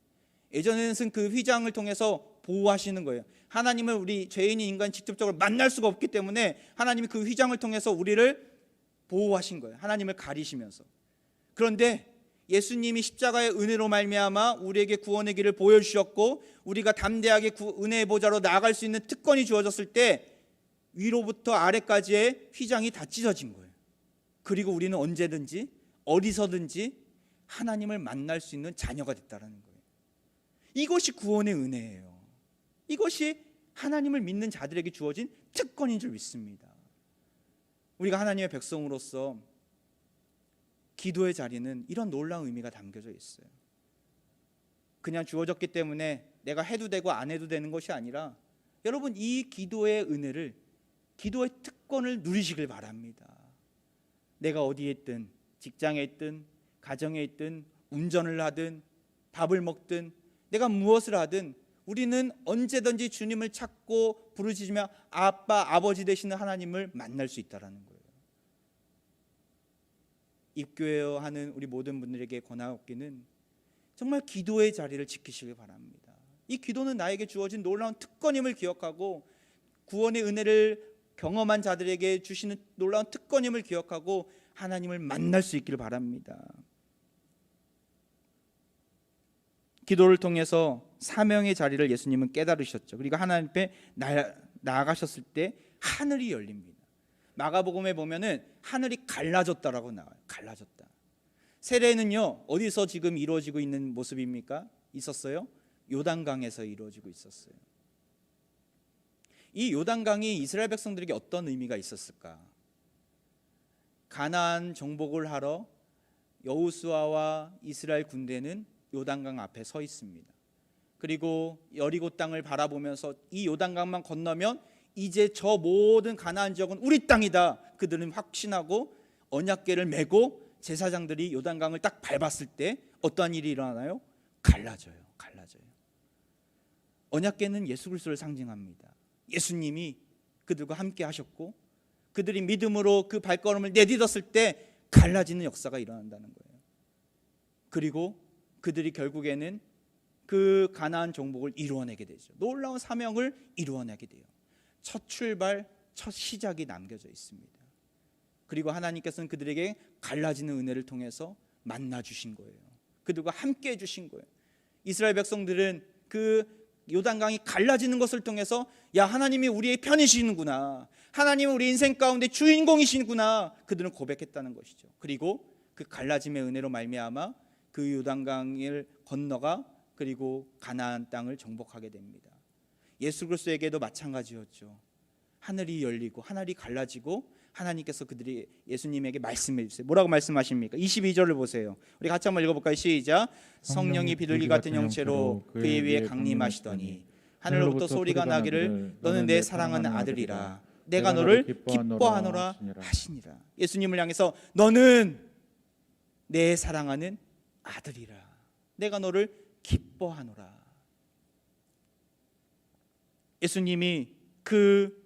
예전에는 그 휘장을 통해서 보호하시는 거예요. 하나님을 우리 죄인인 인간 직접적으로 만날 수가 없기 때문에 하나님이 그 휘장을 통해서 우리를 보호하신 거예요. 하나님을 가리시면서. 그런데 예수님이 십자가의 은혜로 말미암아 우리에게 구원의 길을 보여주셨고, 우리가 담대하게 은혜의 보좌로 나아갈 수 있는 특권이 주어졌을 때 위로부터 아래까지의 휘장이 다 찢어진 거예요. 그리고 우리는 언제든지 어디서든지 하나님을 만날 수 있는 자녀가 됐다는 거예요. 이것이 구원의 은혜예요. 이것이 하나님을 믿는 자들에게 주어진 특권인 줄 믿습니다. 우리가 하나님의 백성으로서 기도의 자리는 이런 놀라운 의미가 담겨져 있어요. 그냥 주어졌기 때문에 내가 해도 되고 안 해도 되는 것이 아니라, 여러분, 이 기도의 은혜를, 기도의 특권을 누리시길 바랍니다. 내가 어디에 있든, 직장에 있든, 가정에 있든, 운전을 하든, 밥을 먹든, 내가 무엇을 하든 우리는 언제든지 주님을 찾고 부르짖으며 아빠, 아버지 되시는 하나님을 만날 수 있다는 거예요. 입교회여 하는 우리 모든 분들에게 권하옵기는 정말 기도의 자리를 지키시길 바랍니다. 이 기도는 나에게 주어진 놀라운 특권임을 기억하고, 구원의 은혜를 경험한 자들에게 주시는 놀라운 특권임을 기억하고 하나님을 만날 수 있기를 바랍니다. 기도를 통해서 사명의 자리를 예수님은 깨달으셨죠. 그리고 하나님 앞에 나아가셨을 때 하늘이 열립니다. 마가복음에 보면은 하늘이 갈라졌다라고 나와요. 갈라졌다. 세례는요, 어디서 지금 이루어지고 있는 모습입니까? 있었어요? 요단강에서 이루어지고 있었어요. 이 요단강이 이스라엘 백성들에게 어떤 의미가 있었을까? 가나안 정복을 하러 여호수아와 이스라엘 군대는 요단강 앞에 서 있습니다. 그리고 여리고 땅을 바라보면서 이 요단강만 건너면 이제 저 모든 가나안 지역은 우리 땅이다. 그들은 확신하고 언약궤를 메고 제사장들이 요단강을 딱 밟았을 때 어떠한 일이 일어나나요? 갈라져요. 언약궤는 예수 그리스도를 상징합니다. 예수님이 그들과 함께 하셨고, 그들이 믿음으로 그 발걸음을 내딛었을 때 갈라지는 역사가 일어난다는 거예요. 그리고 그들이 결국에는 그 가나안 정복을 이루어내게 되죠. 놀라운 사명을 이루어내게 돼요. 첫 출발, 첫 시작이 남겨져 있습니다. 그리고 하나님께서는 그들에게 갈라지는 은혜를 통해서 만나 주신 거예요. 그들과 함께 해 주신 거예요. 이스라엘 백성들은 그 요단강이 갈라지는 것을 통해서 야, 하나님이 우리의 편이시는구나, 하나님은 우리 인생 가운데 주인공이시구나, 그들은 고백했다는 것이죠. 그리고 그 갈라짐의 은혜로 말미암아 그 요단강을 건너가 그리고 가나안 땅을 정복하게 됩니다. 예수 그리스도에게도 마찬가지였죠. 하늘이 열리고 하늘이 갈라지고 하나님께서 그들이 예수님에게 말씀해 주세요. 뭐라고 말씀하십니까? 22절을 보세요. 우리 같이 한번 읽어볼까요? 시작. 성령이 비둘기 같은 형체로 그의 위에 강림하시더니 하늘로부터 소리가 나기를 너는 내 사랑하는 아들이라 내가 너를 기뻐하노라 하시니라. 예수님을 향해서 너는 내 사랑하는 아들이라, 내가 너를 기뻐하노라. 예수님이 그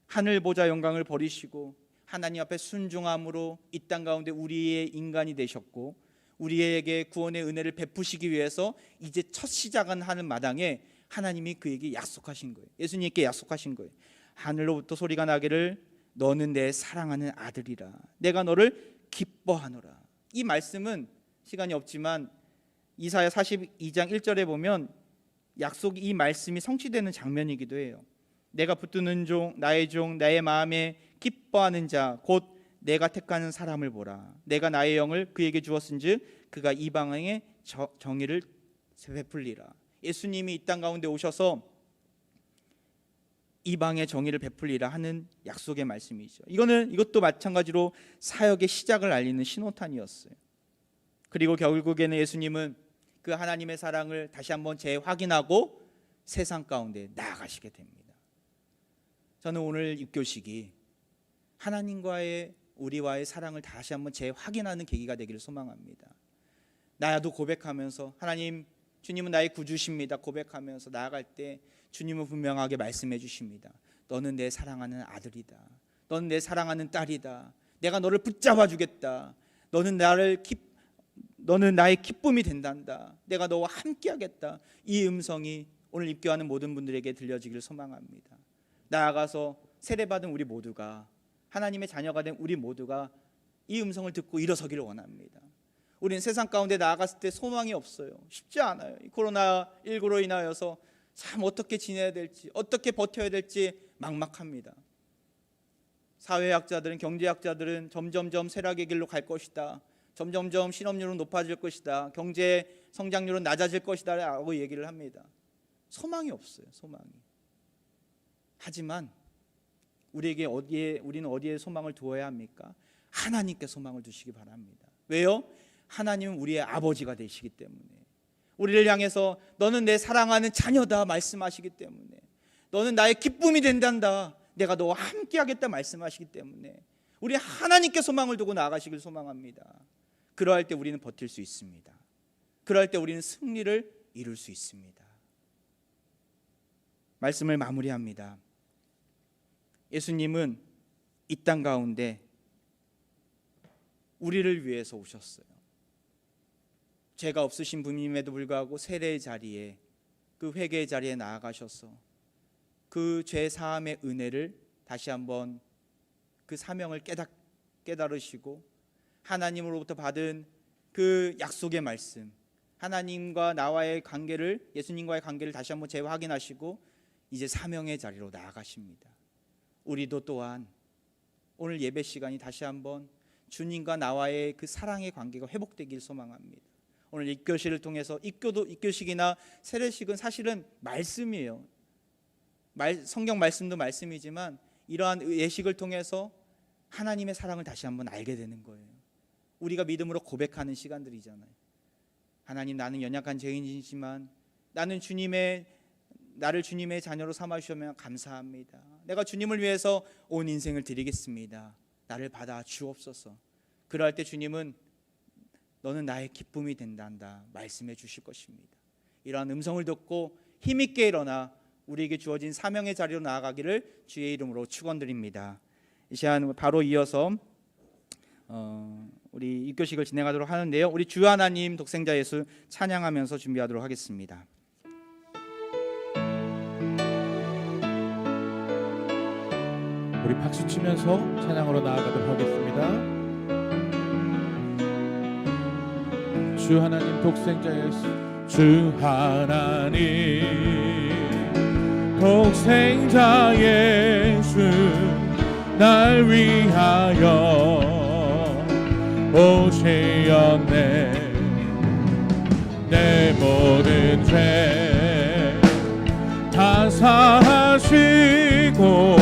하늘 보좌 영광을 버리시고 하나님 앞에 순종함으로 이 땅 가운데 우리의 인간이 되셨고 우리에게 구원의 은혜를 베푸시기 위해서 이제 첫 시작은 하는 마당에 하나님이 그에게 약속하신 거예요. 예수님께 약속하신 거예요. 하늘로부터 소리가 나기를 너는 내 사랑하는 아들이라 내가 너를 기뻐하노라. 이 말씀은 시간이 없지만 이사야 42장 1절에 보면 약속이 이 말씀이 성취되는 장면이기도 해요. 내가 붙드는 종 나의 마음에 기뻐하는 자 곧 내가 택하는 사람을 보라. 내가 나의 영을 그에게 주었은즉 그가 이방의 정의를 베풀리라. 예수님이 이 땅 가운데 오셔서 이방의 정의를 베풀리라 하는 약속의 말씀이죠. 이것도 마찬가지로 사역의 시작을 알리는 신호탄이었어요. 그리고 결국에는 예수님은 그 하나님의 사랑을 다시 한번 재확인하고 세상 가운데 나아가시게 됩니다. 저는 오늘 입교식이 하나님과의 우리와의 사랑을 다시 한번 재확인하는 계기가 되기를 소망합니다. 나도 고백하면서 하나님, 주님은 나의 구주십니다 고백하면서 나아갈 때 주님은 분명하게 말씀해 주십니다. 너는 내 사랑하는 아들이다. 너는 내 사랑하는 딸이다. 내가 너를 붙잡아 주겠다. 너는 나의 기쁨이 된단다. 내가 너와 함께하겠다. 이 음성이 오늘 입교하는 모든 분들에게 들려지기를 소망합니다. 나아가서 세례받은 우리 모두가, 하나님의 자녀가 된 우리 모두가 이 음성을 듣고 일어서기를 원합니다. 우리는 세상 가운데 나아갔을 때 소망이 없어요. 쉽지 않아요. 코로나19로 인하여서 참 어떻게 지내야 될지, 어떻게 버텨야 될지 막막합니다. 사회학자들은, 경제학자들은 점점점 쇠락의 길로 갈 것이다, 점점점 실업률은 높아질 것이다, 경제 성장률은 낮아질 것이다 라고 얘기를 합니다. 소망이 없어요. 소망이. 하지만 우리는 어디에 소망을 두어야 합니까? 하나님께 소망을 두시기 바랍니다. 왜요? 하나님은 우리의 아버지가 되시기 때문에, 우리를 향해서 너는 내 사랑하는 자녀다 말씀하시기 때문에, 너는 나의 기쁨이 된단다, 내가 너와 함께하겠다 말씀하시기 때문에 우리 하나님께 소망을 두고 나아가시길 소망합니다. 그러할 때 우리는 버틸 수 있습니다. 그러할 때 우리는 승리를 이룰 수 있습니다. 말씀을 마무리합니다. 예수님은 이 땅 가운데 우리를 위해서 오셨어요. 죄가 없으신 분임에도 불구하고 세례의 자리에, 그 회개의 자리에 나아가셔서 그 죄 사함의 은혜를 다시 한번 그 사명을 깨달으시고 하나님으로부터 받은 그 약속의 말씀, 하나님과 나와의 관계를, 예수님과의 관계를 다시 한번 재확인하시고 이제 사명의 자리로 나아가십니다. 우리도 또한 오늘 예배 시간이 다시 한번 주님과 나와의 그 사랑의 관계가 회복되길 소망합니다. 오늘 입교식을 통해서, 입교식이나 세례식은 사실은 말씀이에요. 성경 말씀도 말씀이지만 이러한 예식을 통해서 하나님의 사랑을 다시 한번 알게 되는 거예요. 우리가 믿음으로 고백하는 시간들이잖아요. 하나님, 나는 연약한 죄인이지만 나를 주님의 자녀로 삼아주시면 감사합니다. 내가 주님을 위해서 온 인생을 드리겠습니다. 나를 받아 주옵소서. 그럴 때 주님은 너는 나의 기쁨이 된단다 말씀해 주실 것입니다. 이러한 음성을 듣고 힘있게 일어나 우리에게 주어진 사명의 자리로 나아가기를 주의 이름으로 축원드립니다. 이 시간 바로 이어서 우리 입교식을 진행하도록 하는데요. 우리 주 하나님 독생자 예수 찬양하면서 준비하도록 하겠습니다. 우리 박수 치면서 찬양으로 나아가도록 하겠습니다. 주 하나님 독생자 예수, 주 하나님 독생자 예수, 날 위하여 오시었네. 내 모든 죄 다 사하시고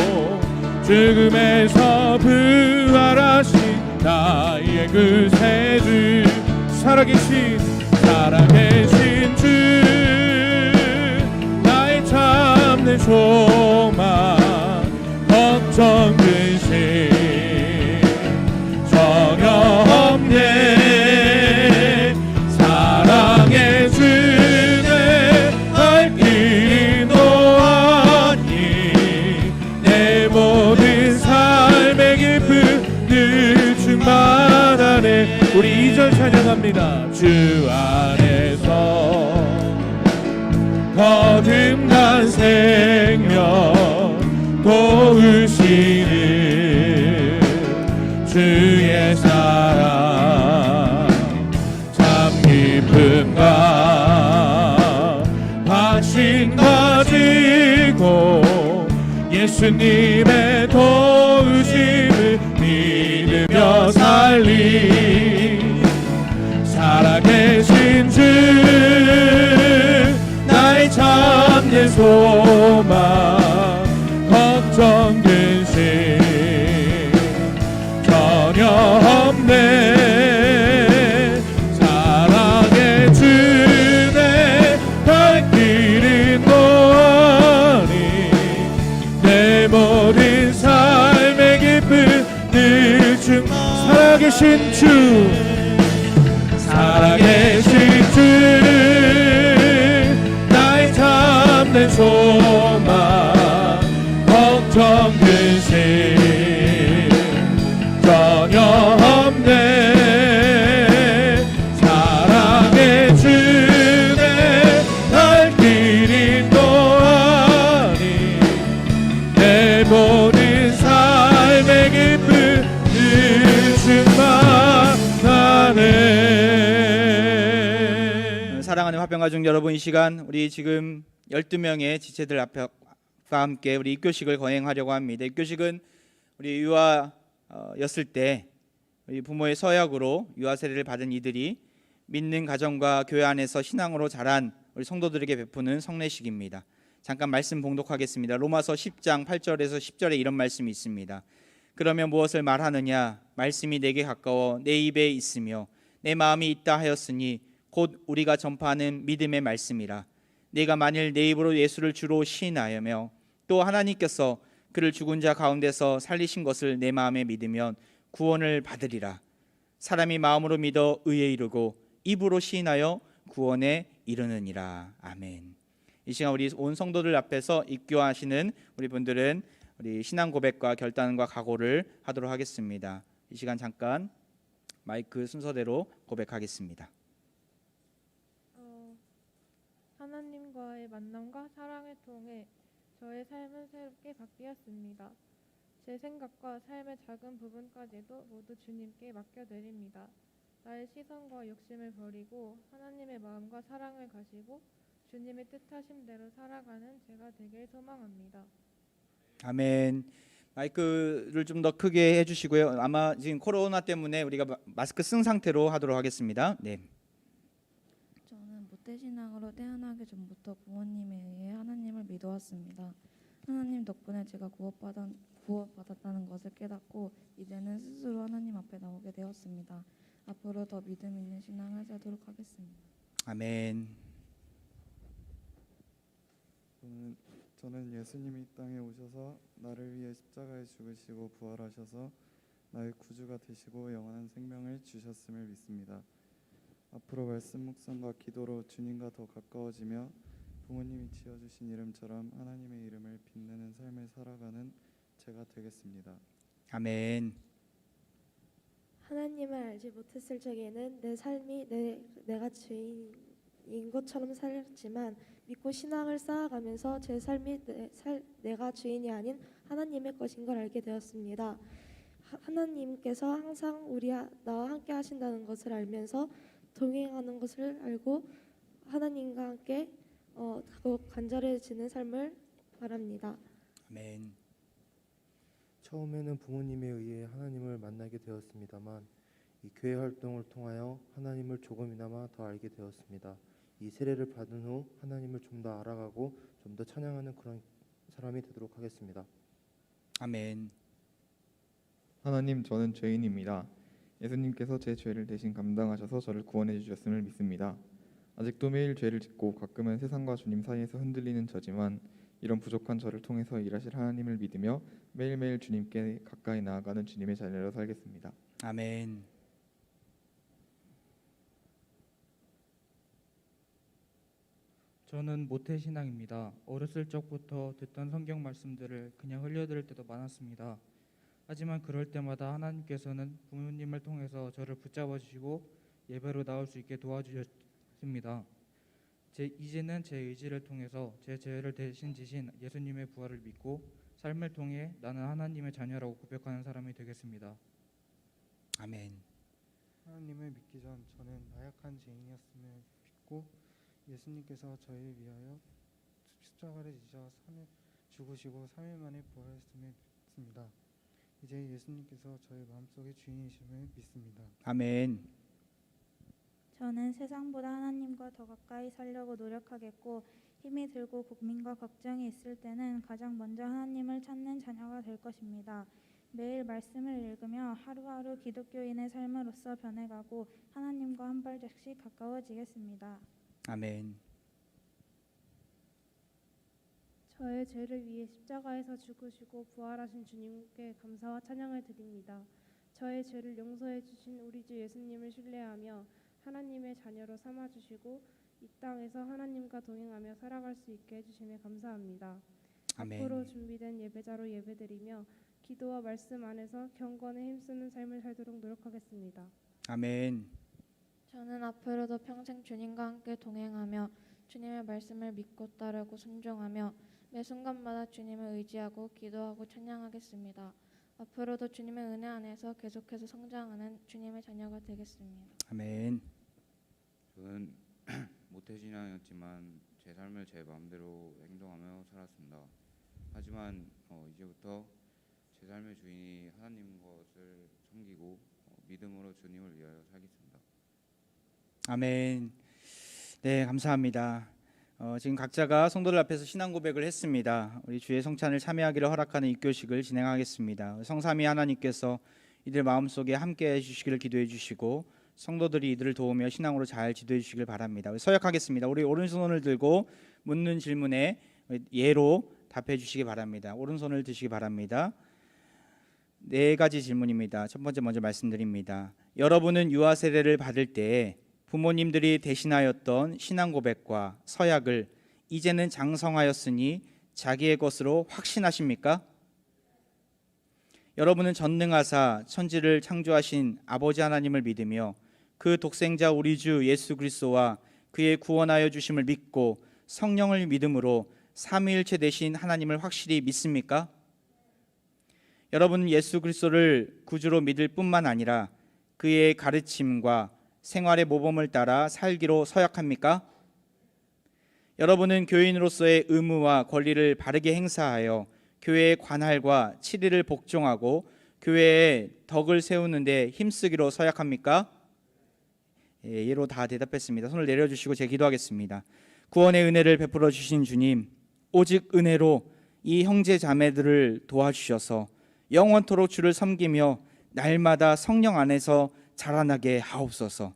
죽음에서 부활하신 나의 그 새주, 살아계신 주, 나의 참된 소망, 걱정 근심 전혀 없네. 사랑의 주내 갈 길이 노하니 내 모든 삶의 기쁨을 충만하네. 우리 2절 찬양합니다. 주 안에서 거듭난 생명 도우시는 주의 사랑, 참 기쁨과 확신 가지고 예수님의 도우심을 믿으며 살리. 살아계신 주, 나의 참된 소망, 걱정 근심 전혀 없네. 사랑의 주내 갈 길이 노하니 내 모든 삶의 기쁨을 살아계신 주, 살아계신 주, 나의 참된 소망, 걱정 근심 전혀 없네. 사랑의 주내 갈 길이 노하니 내 모든 삶의 기쁨을 충만하네. 사랑하는 화평가족 여러분, 이 시간 우리 지금 12명의 지체들 앞과 함께 우리 입교식을 거행하려고 합니다. 입교식은 우리 유아였을 때 우리 부모의 서약으로 유아 세례를 받은 이들이 믿는 가정과 교회 안에서 신앙으로 자란 우리 성도들에게 베푸는 성례식입니다. 잠깐 말씀 봉독하겠습니다. 로마서 10장 8절에서 10절에 이런 말씀이 있습니다. 그러면 무엇을 말하느냐? 말씀이 내게 가까워 내 입에 있으며 내 마음이 있다 하였으니 곧 우리가 전파하는 믿음의 말씀이라. 내가 만일 내 입으로 예수를 주로 시인하여며 또 하나님께서 그를 죽은 자 가운데서 살리신 것을 내 마음에 믿으면 구원을 받으리라. 사람이 마음으로 믿어 의에 이르고 입으로 시인하여 구원에 이르느니라. 아멘. 이 시간 우리 온 성도들 앞에서 입교하시는 우리 분들은 우리 신앙 고백과 결단과 각오를 하도록 하겠습니다. 이 시간 잠깐 마이크 순서대로 고백하겠습니다. 하나님과의 만남과 사랑을 통해 저의 삶은 새롭게 바뀌었습니다. 제 생각과 삶의 작은 부분까지도 모두 주님께 맡겨드립니다. 나의 시선과 욕심을 버리고 하나님의 마음과 사랑을 가지고 주님의 뜻하신 대로 살아가는 제가 되길 소망합니다. 아멘. 마이크를 좀 더 크게 해주시고요. 아마 지금 코로나 때문에 우리가 마스크 쓴 상태로 하도록 하겠습니다. 네. 저는 모태신앙으로 태어나기 전부터 부모님에 의해 하나님을 믿어왔습니다. 하나님 덕분에 제가 구원받았다는 것을 깨닫고 이제는 스스로 하나님 앞에 나오게 되었습니다. 앞으로 더 믿음 있는 신앙을 살도록 하겠습니다. 아멘. 저는 예수님이 이 땅에 오셔서 나를 위해 십자가에 죽으시고 부활하셔서 나의 구주가 되시고 영원한 생명을 주셨음을 믿습니다. 앞으로 말씀 묵상과 기도로 주님과 더 가까워지며 부모님이 지어주신 이름처럼 하나님의 이름을 빛내는 삶을 살아가는 제가 되겠습니다. 아멘. 하나님을 알지 못했을 적에는 내 삶이 내가 죄인 것처럼 살았지만 믿고 신앙을 쌓아가면서 제 삶이 내가 주인이 아닌 하나님의 것인 걸 알게 되었습니다. 하나님께서 항상 나와 함께 하신다는 것을 알면서 동행하는 것을 알고 하나님과 함께 더욱 간절해지는 삶을 바랍니다. 아멘. 처음에는 부모님에 의해 하나님을 만나게 되었습니다만 이 교회 활동을 통하여 하나님을 조금이나마 더 알게 되었습니다. 이 세례를 받은 후 하나님을 좀 더 알아가고 좀 더 찬양하는 그런 사람이 되도록 하겠습니다. 아멘. 하나님, 저는 죄인입니다. 예수님께서 제 죄를 대신 감당하셔서 저를 구원해 주셨음을 믿습니다. 아직도 매일 죄를 짓고 가끔은 세상과 주님 사이에서 흔들리는 저지만 이런 부족한 저를 통해서 일하실 하나님을 믿으며 매일매일 주님께 가까이 나아가는 주님의 자녀로 살겠습니다. 아멘. 저는 모태신앙입니다. 어렸을 적부터 듣던 성경 말씀들을 그냥 흘려들을 때도 많았습니다. 하지만 그럴 때마다 하나님께서는 부모님을 통해서 저를 붙잡아 주시고 예배로 나올 수 있게 도와주셨습니다. 이제는 제 의지를 통해서 제 죄를 대신 지신 예수님의 부활을 믿고 삶을 통해 나는 하나님의 자녀라고 고백하는 사람이 되겠습니다. 아멘. 하나님을 믿기 전 저는 나약한 죄인이었음을 믿고 예수님께서 저희를 위하여 십자가를 지셔 죽으시고 3일 만에 부활했음을 믿습니다. 이제 예수님께서 저희 마음속의 주인이심을 믿습니다. 아멘. 저는 세상보다 하나님과 더 가까이 살려고 노력하겠고 힘이 들고 고민과 걱정이 있을 때는 가장 먼저 하나님을 찾는 자녀가 될 것입니다. 매일 말씀을 읽으며 하루하루 기독교인의 삶으로서 변해가고 하나님과 한 발짝씩 가까워지겠습니다. 아멘. 저의 죄를 위해 십자가에서 죽으시고 부활하신 주님께 감사와 찬양을 드립니다. 저의 죄를 용서해 주신 우리 주 예수님을 신뢰하며 하나님의 자녀로 삼아주시고 이 땅에서 하나님과 동행하며 살아갈 수 있게 해주심에 감사합니다. 아멘. 앞으로 준비된 예배자로 예배드리며 기도와 말씀 안에서 경건에 힘쓰는 삶을 살도록 노력하겠습니다. 아멘. 저는 앞으로도 평생 주님과 함께 동행하며 주님의 말씀을 믿고 따르고 순종하며 매 순간마다 주님을 의지하고 기도하고 찬양하겠습니다. 앞으로도 주님의 은혜 안에서 계속해서 성장하는 주님의 자녀가 되겠습니다. 아멘. 저는 모태신앙이었지만 제 삶을 제 마음대로 행동하며 살았습니다. 하지만 이제부터 제 삶의 주인이 하나님 것을 섬기고 믿음으로 주님을 위하여 살겠습니다. 아멘. 네, 감사합니다. 지금 각자가 성도들 앞에서 신앙 고백을 했습니다. 우리 주의 성찬을 참여하기를 허락하는 입교식을 진행하겠습니다. 성삼위 하나님께서 이들 마음속에 함께 해주시기를 기도해 주시고 성도들이 이들을 도우며 신앙으로 잘 지도해 주시길 바랍니다. 서약하겠습니다. 우리 오른손을 들고 묻는 질문에 예로 답해 주시기 바랍니다. 오른손을 드시기 바랍니다. 4가지 질문입니다. 첫 번째 먼저 말씀드립니다. 여러분은 유아 세례를 받을 때 부모님들이 대신하였던 신앙 고백과 서약을 이제는 장성하였으니 자기의 것으로 확신하십니까? 여러분은 전능하사 천지를 창조하신 아버지 하나님을 믿으며 그 독생자 우리 주 예수 그리스도와 그의 구원하여 주심을 믿고 성령을 믿음으로 삼위일체 되신 하나님을 확실히 믿습니까? 여러분은 예수 그리스도를 구주로 믿을 뿐만 아니라 그의 가르침과 생활의 모범을 따라 살기로 서약합니까? 여러분은 교인으로서의 의무와 권리를 바르게 행사하여 교회의 관할과 치리를 복종하고 교회의 덕을 세우는 데 힘쓰기로 서약합니까? 예로 다 대답했습니다. 손을 내려주시고 제가 기도하겠습니다. 구원의 은혜를 베풀어 주신 주님, 오직 은혜로 이 형제 자매들을 도와주셔서 영원토록 주를 섬기며 날마다 성령 안에서 자라나게 하옵소서.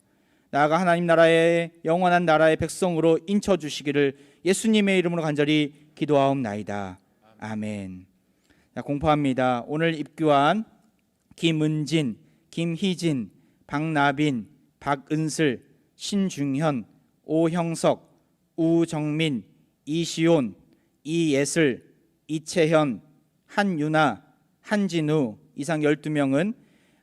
나아가 하나님 나라의 영원한 나라의 백성으로 인쳐주시기를 예수님의 이름으로 간절히 기도하옵나이다. 아멘. 자, 공포합니다. 오늘 입교한 김은진, 김희진, 박나빈, 박은슬, 신중현, 오형석, 우정민, 이시온, 이예슬, 이채현, 한유나, 한진우 이상 12명은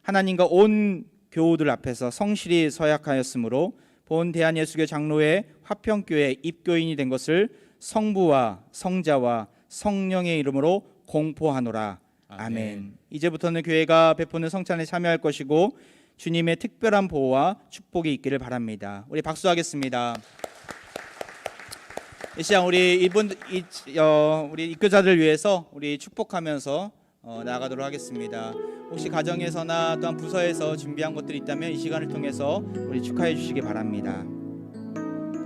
하나님과 온 교우들 앞에서 성실히 서약하였으므로 본 대한예수교 장로회 화평교회 입교인이 된 것을 성부와 성자와 성령의 이름으로 공포하노라. 아멘. 이제부터는 교회가 베푸는 성찬에 참여할 것이고 주님의 특별한 보호와 축복이 있기를 바랍니다. 우리 박수하겠습니다. 이 시간 우리 우리 입교자들 위해서 우리 축복하면서 나아가도록 하겠습니다. 혹시 가정에서나 또한 부서에서 준비한 것들이 있다면 이 시간을 통해서 우리 축하해 주시기 바랍니다.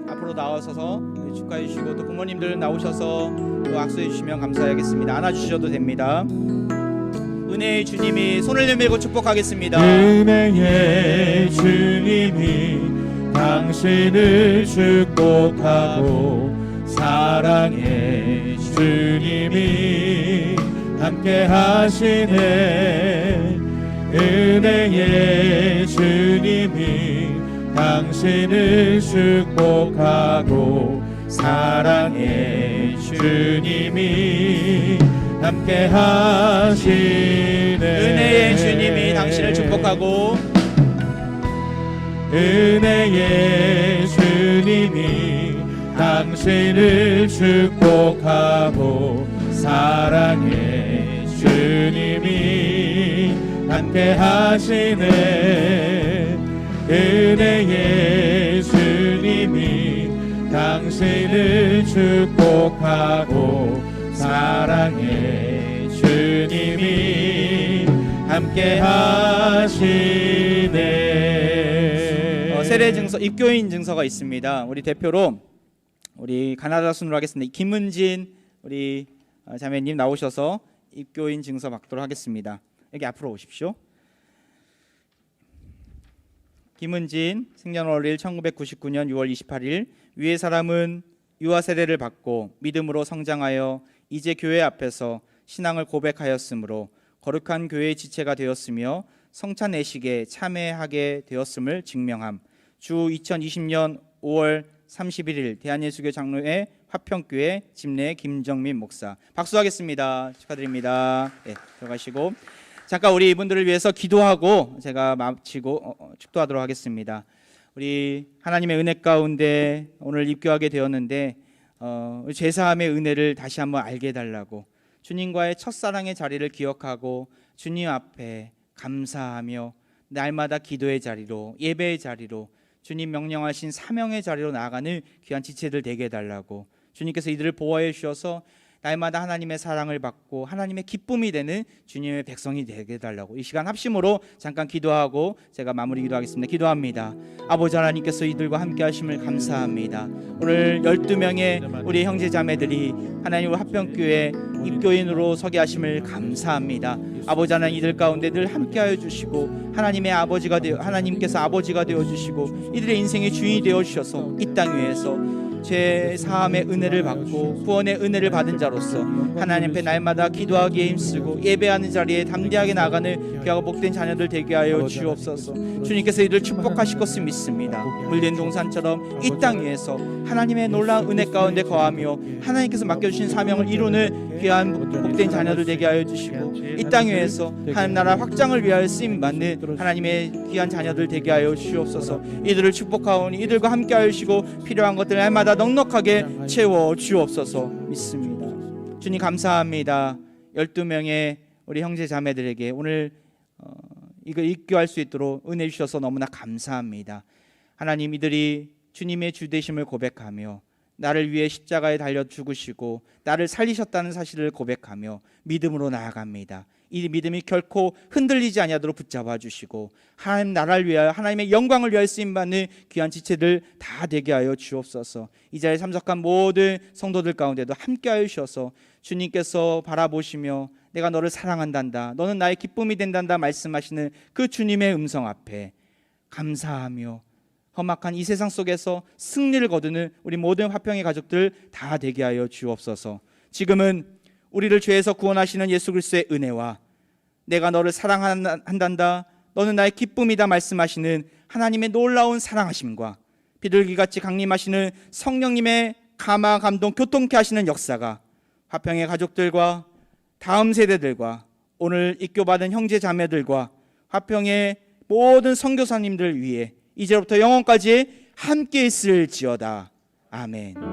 앞으로 나와서서 축하해 주시고 또 부모님들 나오셔서 또 악수해 주시면 감사하겠습니다. 안아주셔도 됩니다. 은혜의 주님이 손을 내밀고 축복하겠습니다. 은혜의 주님이 당신을 축복하고 사랑의 주님이 함께 하시네. 은혜의 주님이 당신을 축복하고 사랑의 주님이 함께 하시네. 은혜의 주님이 당신을 축복하고 은혜의 주님이 당신을 축복하고 사랑의 주님이 함께 하시네. 은혜의 주님이 당신을 축복하고 사랑의 주님이 함께 하시네. 세례 증서, 입교인 증서가 있습니다. 우리 대표로 우리 가나다 순으로 하겠습니다. 김은진 우리 자매님 나오셔서 입교인 증서 받도록 하겠습니다. 여기 앞으로 오십시오. 김은진 생년월일 1999년 6월 28일 위의 사람은 유아 세례를 받고 믿음으로 성장하여 이제 교회 앞에서 신앙을 고백하였으므로 거룩한 교회의 지체가 되었으며 성찬 예식에 참여하게 되었음을 증명함. 주 2020년 5월 31일 대한예수교 장로회 화평교회 집내 김정민 목사. 박수하겠습니다. 축하드립니다. 네, 들어가시고 잠깐 우리 이분들을 위해서 기도하고 제가 마치고 축도하도록 하겠습니다. 우리 하나님의 은혜 가운데 오늘 입교하게 되었는데 제사함의 은혜를 다시 한번 알게 해달라고 주님과의 첫사랑의 자리를 기억하고 주님 앞에 감사하며 날마다 기도의 자리로 예배의 자리로 주님 명령하신 사명의 자리로 나아가는 귀한 지체들 되게 해달라고 주님께서 이들을 보호해 주셔서 날마다 하나님의 사랑을 받고 하나님의 기쁨이 되는 주님의 백성이 되게 해달라고 이 시간 합심으로 잠깐 기도하고 제가 마무리 기도하겠습니다. 기도합니다. 아버지 하나님께서 이들과 함께 하심을 감사합니다. 오늘 12명의 우리 형제 자매들이 하나님 화평교회 입교인으로 서게 하심을 감사합니다. 아버지 하나님 이들 가운데 늘 함께하여 주시고 하나님의 아버지가 되어 하나님께서 아버지가 되어 주시고 이들의 인생의 주인이 되어 주셔서 이 땅 위에서 죄 사함의 은혜를 받고 구원의 은혜를 받은 자로서 하나님 앞에 날마다 기도하기에 힘쓰고 예배하는 자리에 담대하게 나가는 귀하고 복된 자녀들 되게 하여 주옵소서. 주님께서 이들 축복하실 것을 믿습니다. 물된 동산처럼 이 땅 위에서 하나님의 놀라운 은혜 가운데 거하며 하나님께서 맡겨주신 사명을 이루는 귀한 복된 자녀들 되게 하여 주시고 이 땅 위에서 하나님 나라 확장을 위하여 쓰임받는 하나님의 귀한 자녀들 되게 하여 주옵소서. 이들을 축복하오니 이들과 함께 하시고 필요한 것들 날마다 넉넉하게 채워 주옵소서 믿습니다. 주님 감사합니다. 12명의 우리 형제 자매들에게 오늘 이걸 입교할 수 있도록 은혜 주셔서 너무나 감사합니다. 하나님 이들이 주님의 주 되심을 고백하며 나를 위해 십자가에 달려 죽으시고 나를 살리셨다는 사실을 고백하며 믿음으로 나아갑니다. 이 믿음이 결코 흔들리지 아니하도록 붙잡아 주시고 하나님 나라를 위하여 하나님의 영광을 위하여 쓰임받는 귀한 지체들 다 되게 하여 주옵소서. 이 자리에 참석한 모든 성도들 가운데도 함께하여 주셔서 주님께서 바라보시며 내가 너를 사랑한단다 너는 나의 기쁨이 된단다 말씀하시는 그 주님의 음성 앞에 감사하며 험악한 이 세상 속에서 승리를 거두는 우리 모든 화평의 가족들 다 되게 하여 주옵소서. 지금은 우리를 죄에서 구원하시는 예수 그리스도의 은혜와 내가 너를 사랑한단다 너는 나의 기쁨이다 말씀하시는 하나님의 놀라운 사랑하심과 비둘기같이 강림하시는 성령님의 감화 감동 교통케 하시는 역사가 화평의 가족들과 다음 세대들과 오늘 입교받은 형제 자매들과 화평의 모든 선교사님들 위해 이제부터 영원까지 함께 있을지어다. 아멘.